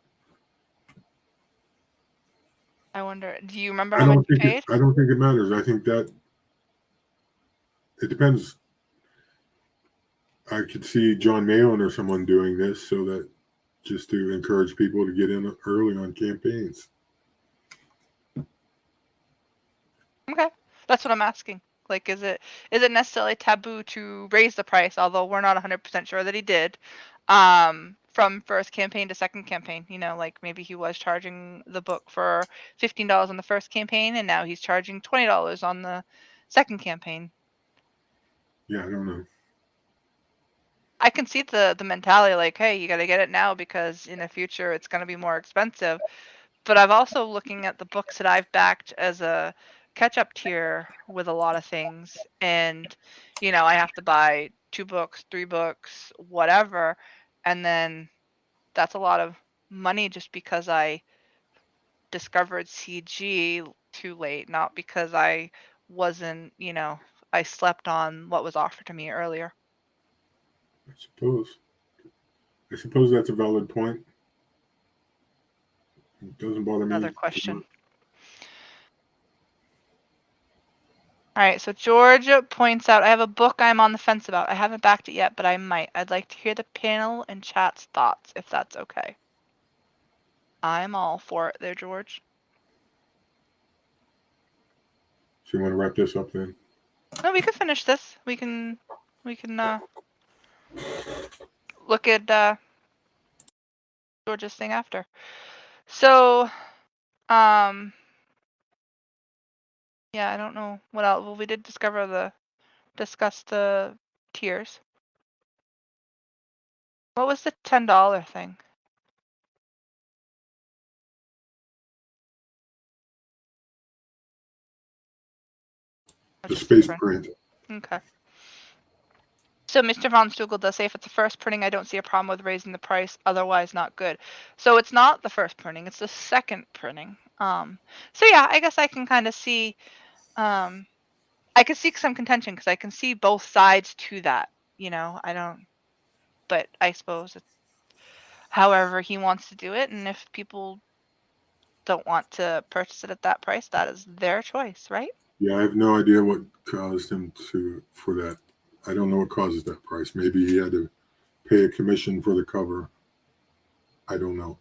I wonder, do you remember how much you paid? I don't think it matters. I think that it depends. I could see John Malin or someone doing this so that just to encourage people to get in early on campaigns. Okay. That's what I'm asking. Like, is it necessarily taboo to raise the price, although we're not 100% sure that he did, from first campaign to second campaign? Like maybe he was charging the book for $15 on the first campaign, and now he's charging $20 on the second campaign. Yeah, I don't know. I can see the mentality, like, hey, you got to get it now because in the future it's going to be more expensive. But I've also looking at the books that I've backed as a catch-up tier with a lot of things, and I have to buy 2 books, 3 books, whatever, and then that's a lot of money just because I discovered CG too late, not because I wasn't, I slept on what was offered to me earlier. I suppose. I suppose that's a valid point. It doesn't bother Another me too question. much. All right, so Georgia points out, I have a book I'm on the fence about. I haven't backed it yet, but I might. I'd like to hear the panel and chat's thoughts, if that's okay. I'm all for it there, George. So you want to wrap this up then? No, we could finish this. We can look at George's thing after. So, um, yeah, I don't know what else. Well, we did discuss the tiers. What was the $10 thing? The That's just a space print. print. Okay. So Mr. Von Stugel does say if it's the first printing, I don't see a problem with raising the price. Otherwise, not good. So it's not the first printing; it's the second printing. So yeah, I guess I can kind of see. I can see some contention because I can see both sides to that. I don't, but I suppose it's however he wants to do it, and if people don't want to purchase it at that price, that is their choice, right? Yeah, I have no idea what caused him to for that. I don't know what causes that price. Maybe he had to pay a commission for the cover. I don't know.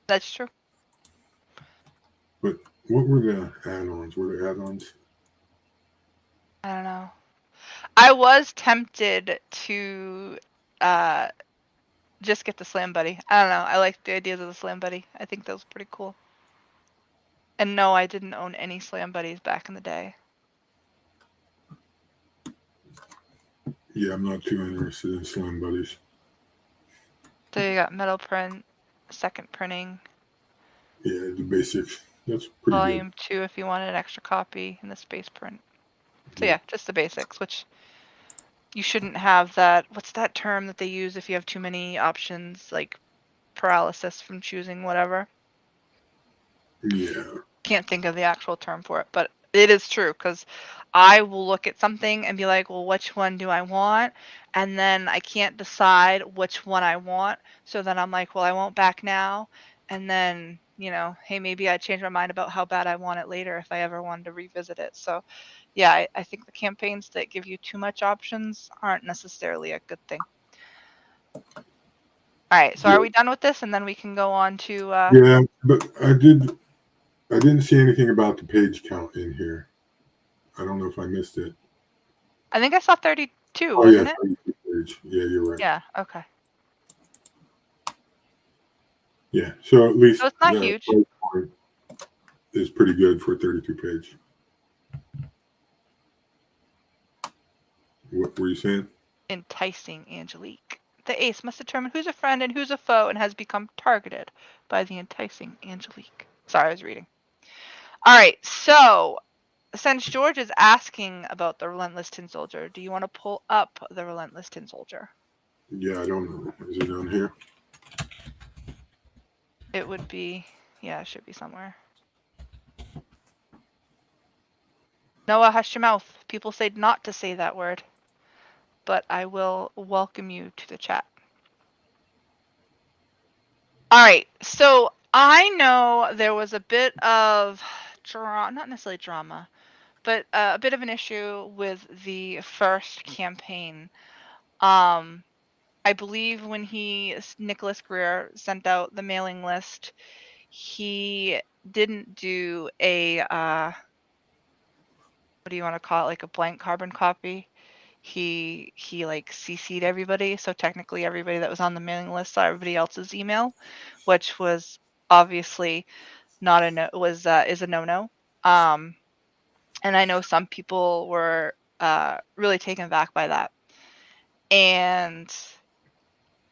That's true. But what were the add-ons? Were there add-ons? I don't know. I was tempted to just get the Slam Buddy. I don't know. I like the ideas of the Slam Buddy. I think that was pretty cool. And no, I didn't own any Slam Buddies back in the day. Yeah, I'm not too interested in Slam Buddies. So you got metal print, second printing, Yeah, the basics. That's pretty good. volume 2 if you want an extra copy, and the space print. So yeah, just the basics, which you shouldn't have that. What's that term that they use if you have too many options, like paralysis from choosing whatever? Yeah. Can't think of the actual term for it, but it is true because I will look at something and be like, well, which one do I want? And then I can't decide which one I want. So then I'm like, well, I won't back now. And then, hey, maybe I change my mind about how bad I want it later if I ever wanted to revisit it. So yeah, I think the campaigns that give you too much options aren't necessarily a good thing. All right, so Yeah. are we done with this? And then we can go on to. Yeah, but I didn't see anything about the page count in here. I don't know if I missed it. I think I saw 32, Oh yeah, wasn't it? 32 page. Yeah, you're right. Yeah, okay. Yeah, so at So least it's not the huge. price point is pretty good for a 32 page. What were you saying? Enticing Angelique. The ace must determine who's a friend and who's a foe and has become targeted by the enticing Angelique. Sorry, I was reading. All right, so since George is asking about the Relentless Tin Soldier, do you want to pull up the Relentless Tin Soldier? Yeah, I don't know. Is it down here? It would be, yeah, it should be somewhere. Noah, hush your mouth. People say not to say that word. But I will welcome you to the chat. All right, so I know there was a bit of not necessarily drama, but a bit of an issue with the first campaign. I believe when Nicholas Greer sent out the mailing list, he didn't do a what do you want to call it, like a blank carbon copy. He like CC'd everybody, so technically everybody that was on the mailing list saw everybody else's email, which was obviously not is a no-no. And I know some people were really taken back by that. And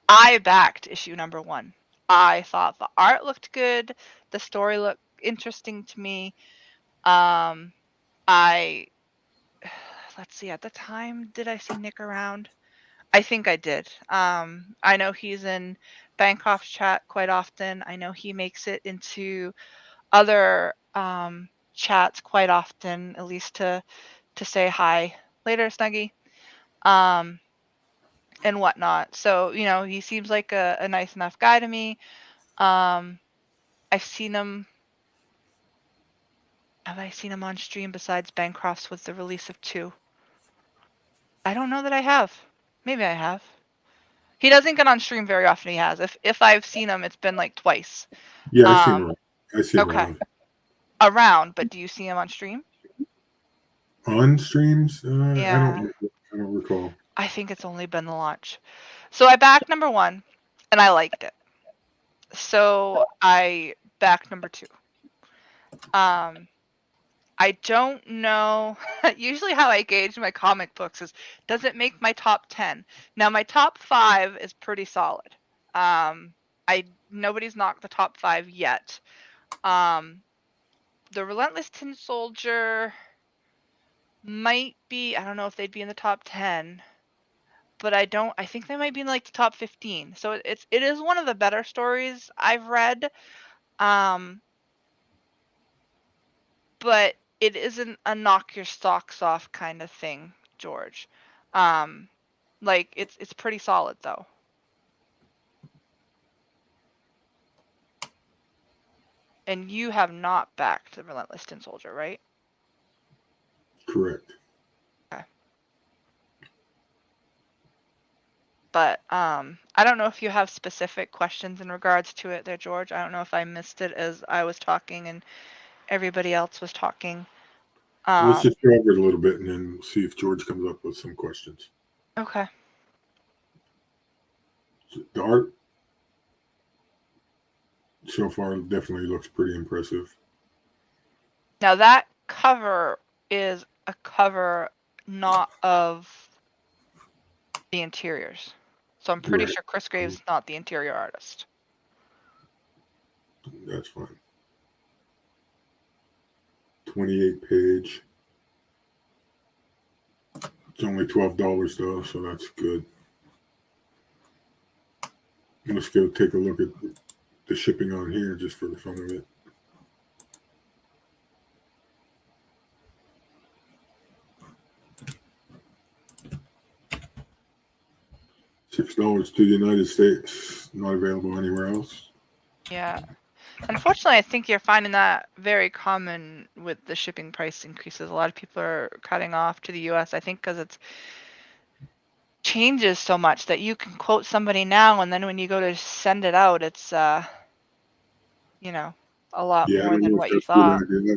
I backed issue number 1. I thought the art looked good, the story looked interesting to me. I let's see, at the time, did I see Nick around? I think I did. I know he's in Bancroft's chat quite often. I know he makes it into other chats quite often, at least to say hi later, Snuggie, and whatnot. So he seems like a nice enough guy to me. I've seen him. Have I seen him on stream besides Bancroft's with the release of 2? I don't know that I have. Maybe I have. He doesn't get on stream very often. He has. If I've seen him, it's been like twice. Yeah, I see him Um, around. I see him okay, around. but do you see him on stream? On streams? Yeah, I don't recall. I think it's only been the launch. So I backed number 1, and I liked it. So I backed number 2. I don't know. Usually how I gauge my comic books is, does it make my top 10? Now my top 5 is pretty solid. Nobody's knocked the top 5 yet. The Relentless Tin Soldier might be, I don't know if they'd be in the top 10, but I think they might be in like the top 15. So it is one of the better stories I've read. But it isn't a knock your socks off kind of thing, George. Like it's pretty solid though. And you have not backed the Relentless Tin Soldier, right? Correct. Okay. But I don't know if you have specific questions in regards to it there, George. I don't know if I missed it as I was talking and everybody else was talking. Let's just go over it a little bit and then we'll see if George comes up with some questions. Okay. The art so far definitely looks pretty impressive. Now that cover is a cover not of the interiors. So I'm pretty Right. sure Chris Graves is not the interior artist. That's fine. 28 page. It's only $12 though, so that's good. Let's go take a look at the shipping on here just for the fun of it. $6 to the United States, not available anywhere else. Yeah. Unfortunately, I think you're finding that very common with the shipping price increases. A lot of people are cutting off to the US, I think, because it's changes so much that you can quote somebody now, and then when you go to send it out, it's you know, a lot Yeah, I more don't than know if what you that's a good thought. idea.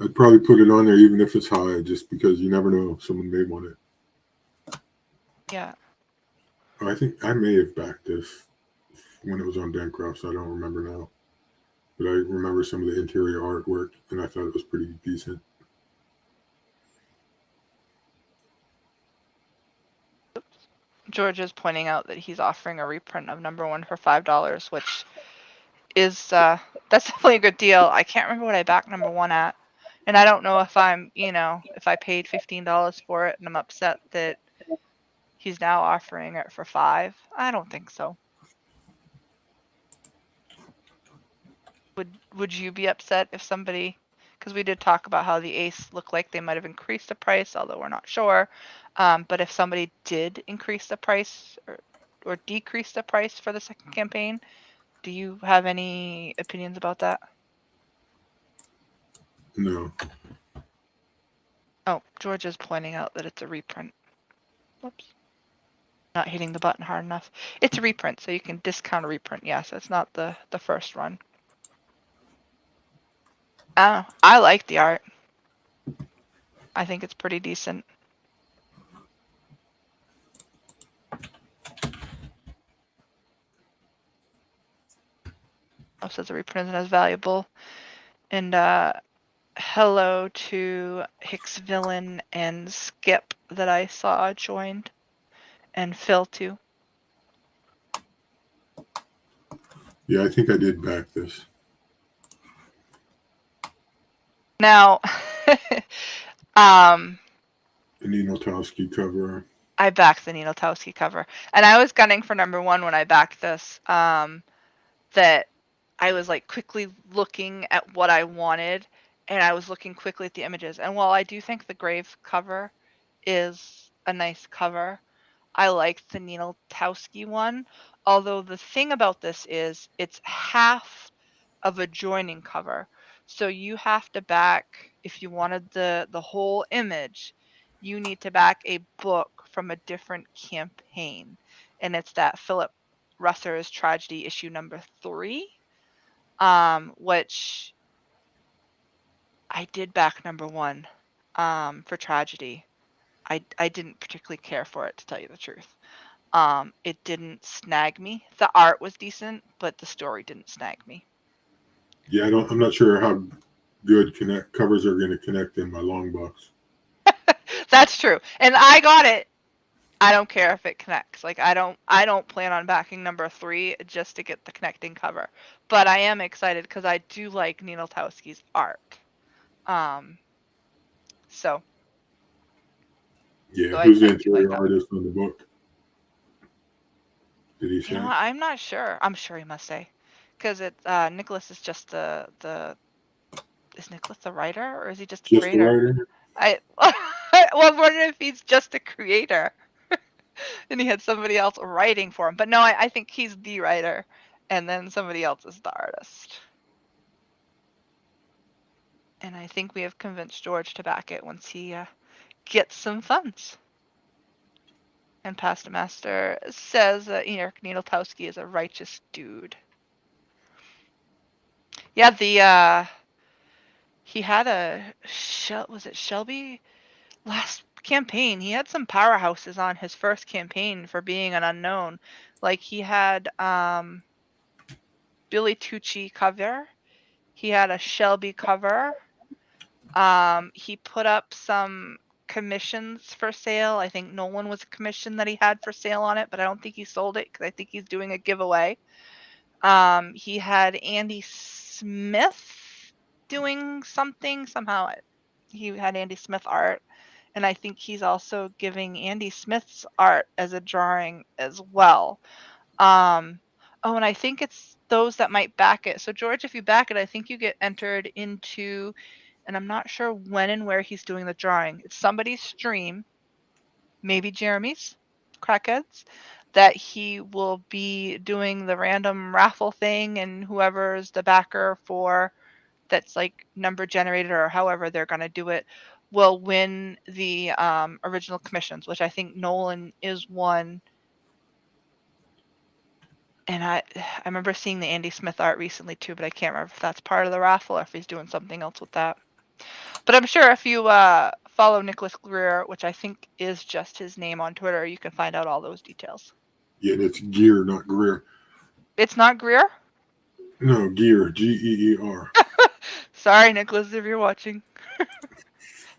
I'd probably put it on there even if it's high, just because you never know, someone may want it. Yeah. I think I may have backed this when it was on Bancroft, so I don't remember now. But I remember some of the interior artwork, and I thought it was pretty decent. George is pointing out that he's offering a reprint of #1 for $5, which is that's definitely a good deal. I can't remember what I backed #1 at, and I don't know if I'm, if I paid $15 for it and I'm upset that he's now offering it for $5. I don't think so. Would you be upset if somebody, because we did talk about how the Ace looked like they might have increased the price, although we're not sure. But if somebody did increase the price or decrease the price for the second campaign, do you have any opinions about that? No. Oh, George is pointing out that it's a reprint. Whoops. Not hitting the button hard enough. It's a reprint, so you can discount a reprint. Yes, it's not the first run. I like the art. I think it's pretty decent. Says the reprint isn't as valuable. And hello to Hicks Villain and Skip that I saw joined. And Phil too. Yeah, I think I did back this. Now, The Nino Towski cover. I backed the Nino Towski cover. And I was gunning for #1 when I backed this. That I was like quickly looking at what I wanted, and I was looking quickly at the images. And while I do think the Grave cover is a nice cover, I like the Nino Towski one. Although the thing about this is it's half of a joining cover. So you have to back, if you wanted the whole image, you need to back a book from a different campaign. And it's that Philip Russer's Tragedy issue #3, which I did back #1 for Tragedy. I didn't particularly care for it, to tell you the truth. It didn't snag me. The art was decent, but the story didn't snag me. Yeah, I'm not sure how good covers are going to connect in my long box. That's true. And I got it. I don't care if it connects. Like I don't plan on backing #3 just to get the connecting cover. But I am excited because I do like Nino Towski's art. So Yeah, so I who's the do like interior that. artist on the book? Did he say? What? I'm not sure. I'm sure he must say, because it's Nicholas is just the is Nicholas the writer or is he just a Just the creator? writer? Well, I'm wondering if he's just a creator and he had somebody else writing for him. But no, I think he's the writer, and then somebody else is the artist. And I think we have convinced George to back it once he gets some funds. And Pasta Master says that Eric Niedltowski is a righteous dude. Yeah, he had a was it Shelby? Last campaign, he had some powerhouses on his first campaign for being an unknown. Like he had Billy Tucci cover. He had a Shelby cover. He put up some commissions for sale. I think Nolan was a commission that he had for sale on it, but I don't think he sold it because I think he's doing a giveaway. He had Andy Smith doing something somehow. He had Andy Smith art, and I think he's also giving Andy Smith's art as a drawing as well. Oh, and I think it's those that might back it. So George, if you back it, I think you get entered into, and I'm not sure when and where he's doing the drawing. It's somebody's stream, maybe Jeremy's, Crackheads, that he will be doing the random raffle thing, and whoever's the backer for that's like number generated or however they're going to do it will win the original commissions, which I think Nolan is one. And I remember seeing the Andy Smith art recently too, but I can't remember if that's part of the raffle or if he's doing something else with that. But I'm sure if you follow Nicholas Greer, which I think is just his name on Twitter, you can find out all those details. Yeah, it's Gear, not Greer. It's not Greer? No, Gear, Geer. Sorry, Nicholas, if you're watching.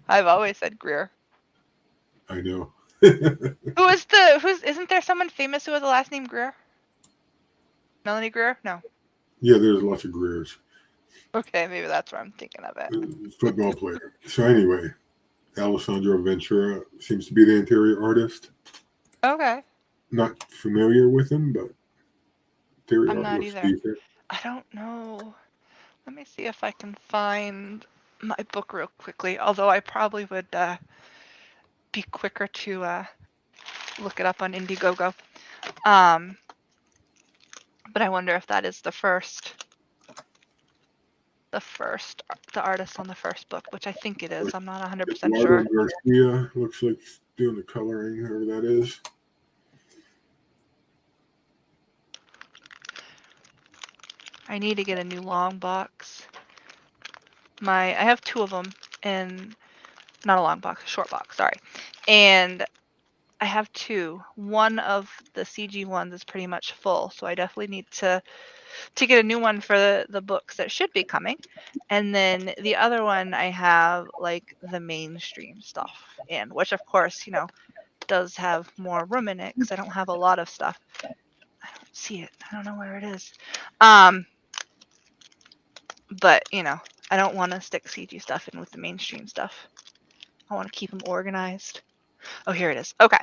I've always said Greer. I know. Isn't there someone famous who has the last name Greer? Melanie Greer? No. Yeah, there's lots of Greers. Okay, maybe that's where I'm thinking of it. Football player. So anyway, Alessandro Ventura seems to be the interior artist. Okay. Not familiar with him, but interior I'm art not looks either. decent. I don't know. Let me see if I can find my book real quickly, although I probably would be quicker to look it up on Indiegogo. But I wonder if that is the artist on the first book, which I think it is. I'm not 100% Eduardo sure. Garcia looks like he's doing the coloring, whoever that is. I need to get a new long box. I have two of them, and not a long box, a short box, sorry. And I have two. One of the CG ones is pretty much full, so I definitely need to get a new one for the books that should be coming. And then the other one I have like the mainstream stuff, and which of course, does have more room in it because I don't have a lot of stuff. I don't see it. I don't know where it is. But I don't want to stick CG stuff in with the mainstream stuff. I want to keep them organized. Oh, here it is. Okay.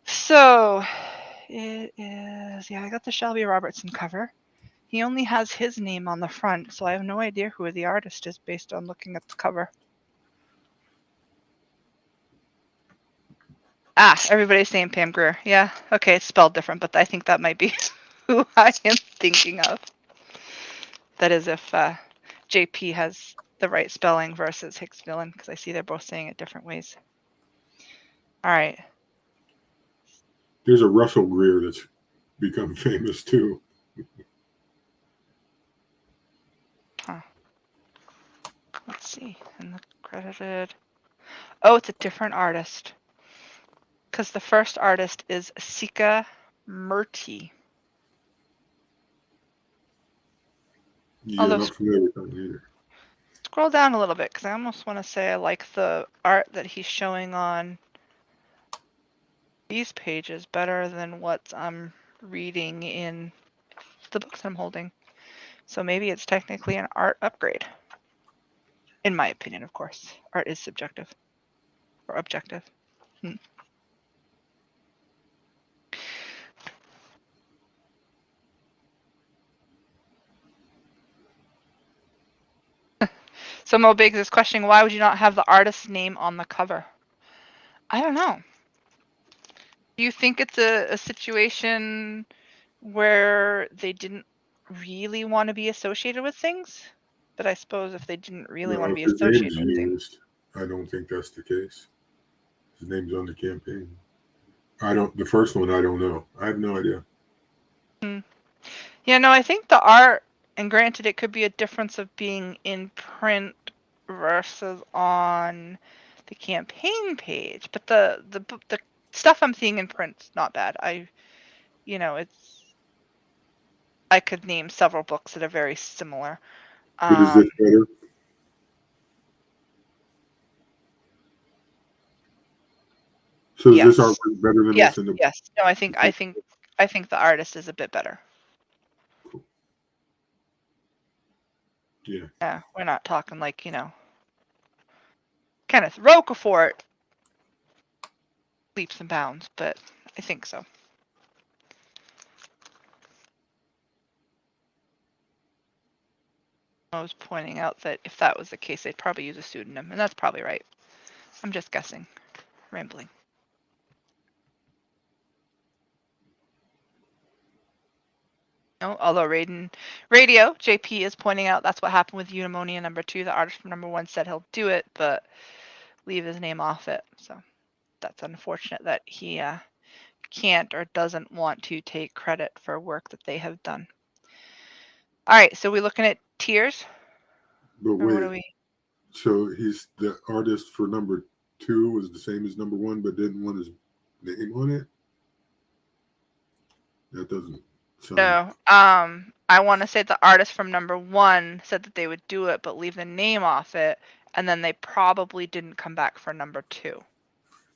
So it is, I got the Shelby Robertson cover. He only has his name on the front, so I have no idea who the artist is based on looking at the cover. Everybody's saying Pam Grier. Yeah, okay, it's spelled different, but I think that might be who I am thinking of. That is if JP has the right spelling versus Hicks Villain, because I see they're both saying it different ways. All right. There's a Russell Greer that's become famous too. Huh. Let's see. And the credited. Oh, it's a different artist. Because the first artist is Sika Murti. Yeah, not familiar with that either. Scroll down a little bit, because I almost want to say I like the art that he's showing on these pages better than what I'm reading in the books I'm holding. So maybe it's technically an art upgrade. In my opinion, of course. Art is subjective. Or objective. So Mo Biggs is questioning, why would you not have the artist's name on the cover? I don't know. Do you think it's a situation where they didn't really want to be associated with things? But I suppose if they didn't really want to No, be if his name's associated with things. used, I don't think that's the case. His name's on the campaign. The first one, I don't know. I have no idea. Yeah, no, I think the art, and granted it could be a difference of being in print versus on the campaign page. But the stuff I'm seeing in print's not bad. I could name several books that are very similar. But is this better? So is this Yes. artwork better than Yes. what's in the? Yes. No, I think the artist is a bit better. Yeah. Yeah, we're not talking like, Kenneth Roquefort leaps and bounds, but I think so. I was pointing out that if that was the case, they'd probably use a pseudonym, and that's probably right. I'm just guessing, rambling. No, although Radio, JP is pointing out that's what happened with Eudaimonia #2. The artist from #1 said he'll do it, but leave his name off it. So that's unfortunate that he can't or doesn't want to take credit for work that they have done. All right, so we're looking at tiers? But Or what wait, are we? so he's the artist for #2 was the same as #1, but didn't want his name on it? That doesn't sound. No. I want to say the artist from #1 said that they would do it, but leave the name off it, and then they probably didn't come back for #2.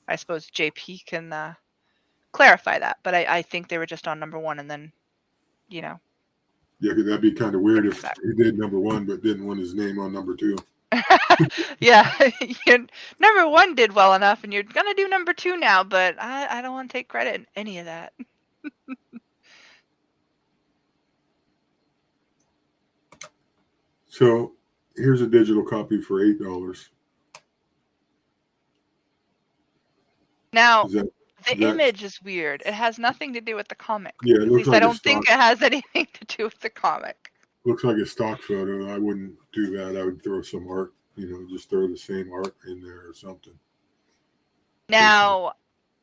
I suppose JP can clarify that, but I think they were just on #1, and then, Yeah, because that'd be kind of weird if back. he did #1 but didn't want his name on #2. Yeah, #1 did well enough, and you're gonna do #2 now, but I don't want to take credit in any of that. So here's a digital copy for $8. Now, Is that the image is weird. It has nothing to do with the comic. Yeah, it At looks least like I a don't stock. think it has anything to do with the comic. Looks like a stock photo. I wouldn't do that. I would throw some art. Just throw the same art in there or something. Now,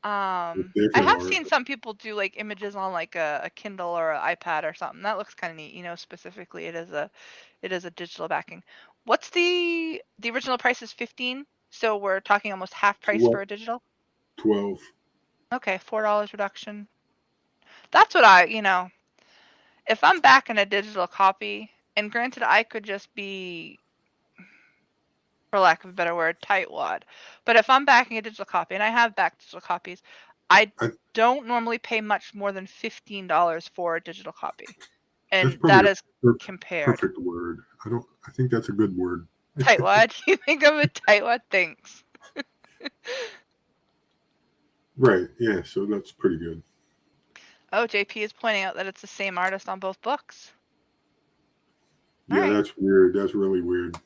I Different have art. seen some people do like images on like a Kindle or an iPad or something. That looks kind of neat. Specifically it is a digital backing. What's the original price is 15, so we're talking almost half price What? for a digital. 12. Okay, $4 reduction. That's what if I'm backing a digital copy, and granted I could just be, for lack of a better word, tightwad. But if I'm backing a digital copy, and I have backed digital copies, I don't normally pay much more than $15 for a digital copy, That's and probably that is a compared. perfect word. I think that's a good word. Tightwad? You think I'm a tightwad? Thanks. Right. Yeah. So that's pretty good. Oh, JP is pointing out that it's the same artist on both books. Yeah, Right. that's weird. That's really weird.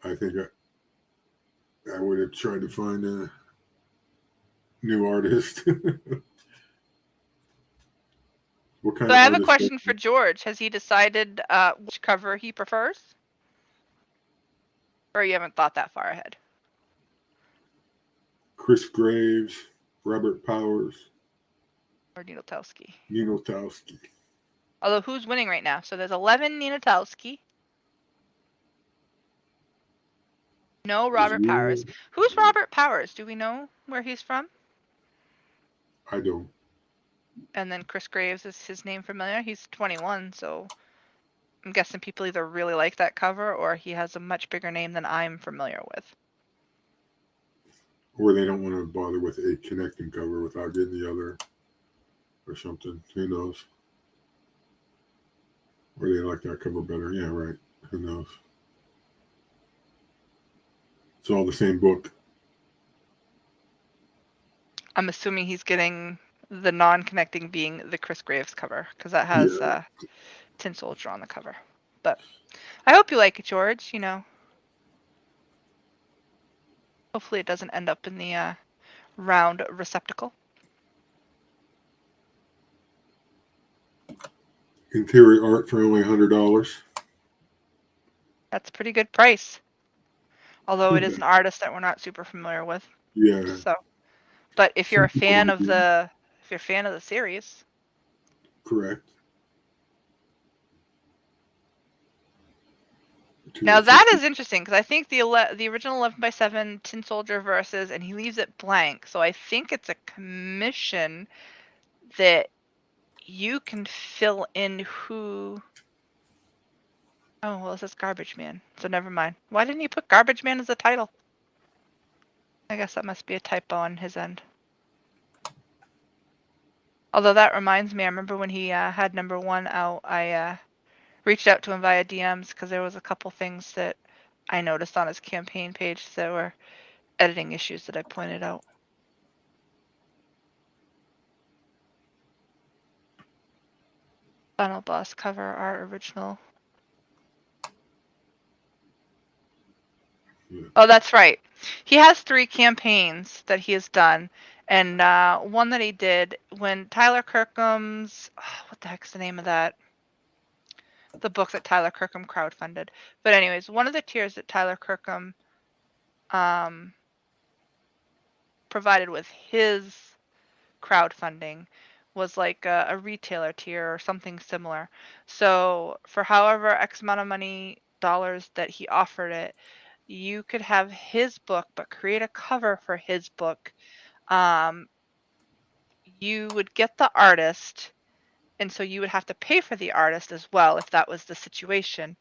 I think I would have tried to find a new artist. What kind So I of have a artist? question for George. Has he decided which cover he prefers? Or you haven't thought that far ahead? Chris Graves, Robert Powers, Or Nienotowski? Nienotowski. Although who's winning right now? So there's 11 Nienotowski. No Robert Powers. Who's Robert Powers? Do we know where he's from? I don't. And then Chris Graves, is his name familiar? He's 21, so I'm guessing people either really like that cover or he has a much bigger name than I'm familiar with. Or they don't want to bother with a connecting cover without getting the other or something. Who knows? Or they like that cover better. Yeah, right. Who knows? It's all the same book. I'm assuming he's getting the non-connecting being the Chris Graves cover, because that has Tin Soldier on the cover. But I hope you like it, George. Hopefully it doesn't end up in the round receptacle. Interior art for only $100. That's a pretty good price. Although it is an artist that we're not super familiar with. Yeah. So, but if you're a fan of the series, correct. Now that is interesting because I think the original 11x7 Tin Soldier versus, and he leaves it blank. So I think it's a commission that you can fill in who. Oh, well, it says Garbage Man, so never mind. Why didn't he put Garbage Man as a title? I guess that must be a typo on his end. Although that reminds me, I remember when he had #1 out, I reached out to him via DMs because there was a couple things that I noticed on his campaign page that were editing issues that I pointed out. Final boss cover art original. Yeah. Oh, that's right. He has 3 campaigns that he has done, and one that he did when Tyler Kirkham's what the heck's the name of that? The book that Tyler Kirkham crowdfunded. But anyways, one of the tiers that Tyler Kirkham provided with his crowdfunding was like a retailer tier or something similar. So for however X amount of money dollars that he offered it, you could have his book, but create a cover for his book. You would get the artist, and so you would have to pay for the artist as well if that was the situation.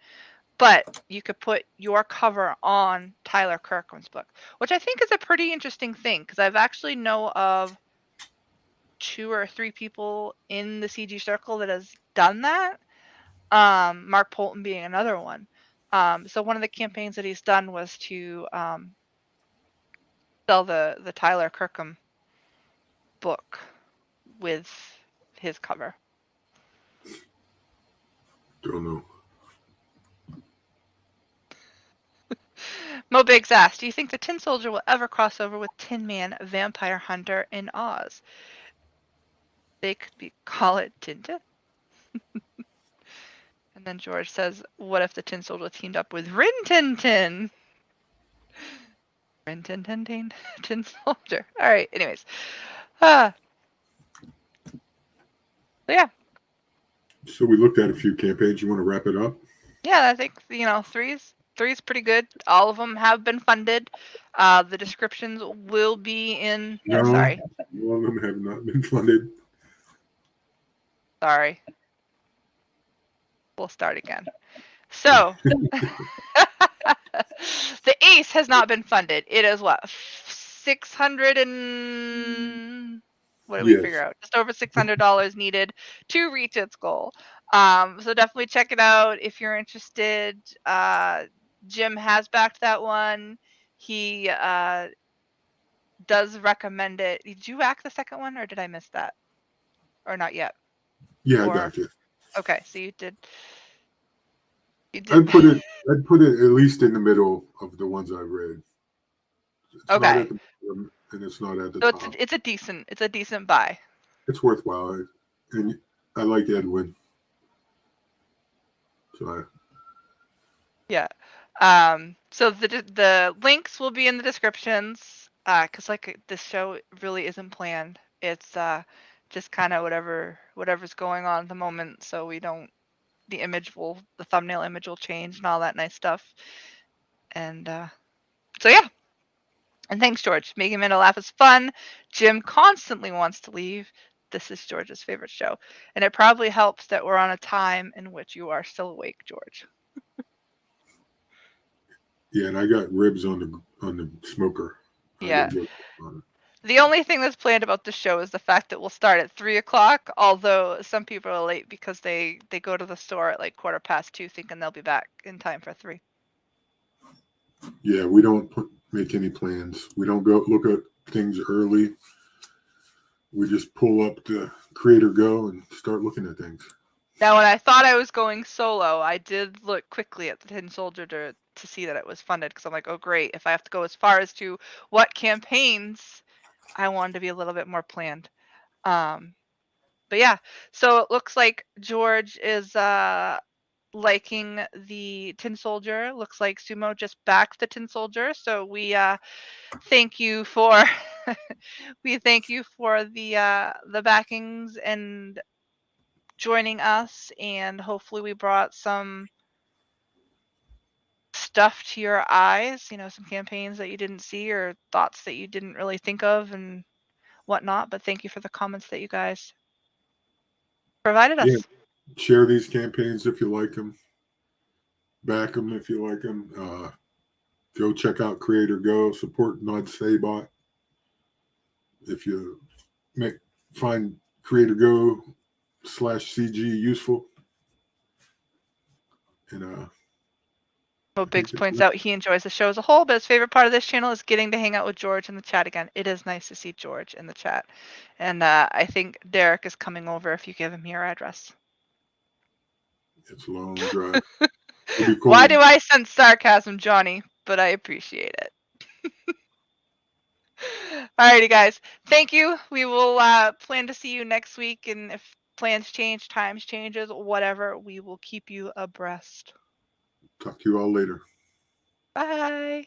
But you could put your cover on Tyler Kirkham's book, which I think is a pretty interesting thing because I've actually know of 2 or 3 people in the CG circle that has done that. Mark Polton being another one. So one of the campaigns that he's done was to sell the Tyler Kirkham book with his cover. Don't know. Mo Biggs asked, do you think the Tin Soldier will ever cross over with Tin Man, Vampire Hunter in Oz? They could call it Tintin. And then George says, what if the Tin Soldier teamed up with Rin Tin Tin? Rin Tin Tin Tin Tin Soldier. All right, anyways. So yeah. So we looked at a few campaigns. You want to wrap it up? Yeah, I think, three's pretty good. All of them have been funded. The descriptions will be in. No, Sorry. All of them have not been funded. Sorry. We'll start again. So, the Ace has not been funded. It is what, 600 and what did we figure out? Just over $600 needed to reach its goal. So definitely check it out if you're interested. Jim has backed that one. He does recommend it. Did you back the second one, or did I miss that? Or not yet? Yeah, I got you. Okay, so you did. I'd put it at least in the middle of the ones I've read. It's okay. Not at the bottom, and it's not at the top. So it's a decent buy. It's worthwhile, and I like Edwin. So yeah. So the links will be in the descriptions. Because like this show really isn't planned. It's just kind of whatever's going on at the moment. So we don't. The thumbnail image will change and all that nice stuff. And so yeah. And thanks, George. Making Amanda laugh is fun. Jim constantly wants to leave. This is George's favorite show. And it probably helps that we're on a time in which you are still awake, George. yeah, and I got ribs on the smoker. Yeah. The only thing that's planned about the show is the fact that we'll start at 3:00, although some people are late because they go to the store at like 2:15 thinking they'll be back in time for 3. Yeah, we don't make any plans. We don't go look at things early. We just pull up the Creator Go and start looking at things. Now, when I thought I was going solo, I did look quickly at the Tin Soldier to see that it was funded because I'm like, oh great, if I have to go as far as to what campaigns, I wanted to be a little bit more planned. But yeah, so it looks like George is liking the Tin Soldier. Looks like Sumo just backed the Tin Soldier, so we thank you for the backings and joining us, and hopefully we brought some stuff to your eyes, you know, some campaigns that you didn't see or thoughts that you didn't really think of and whatnot. But thank you for the comments that you guys provided us. Yeah, share these campaigns if you like them. Back them if you like them. Go check out Creator Go. Support Not Sabot. If you find Creator Go /CG useful. And Well, I think Biggs points out he enjoys the show as a whole, but his favorite part of this channel is getting to hang out with George in the chat again. It is nice to see George in the chat. And I think Derek is coming over if you give him your address. It's a long drive. It'll be cold. Why do I sense sarcasm, Johnny? But I appreciate it. Alrighty, guys. Thank you. We will plan to see you next week. And if plans change, times changes, whatever, we will keep you abreast. Talk to you all later. Bye.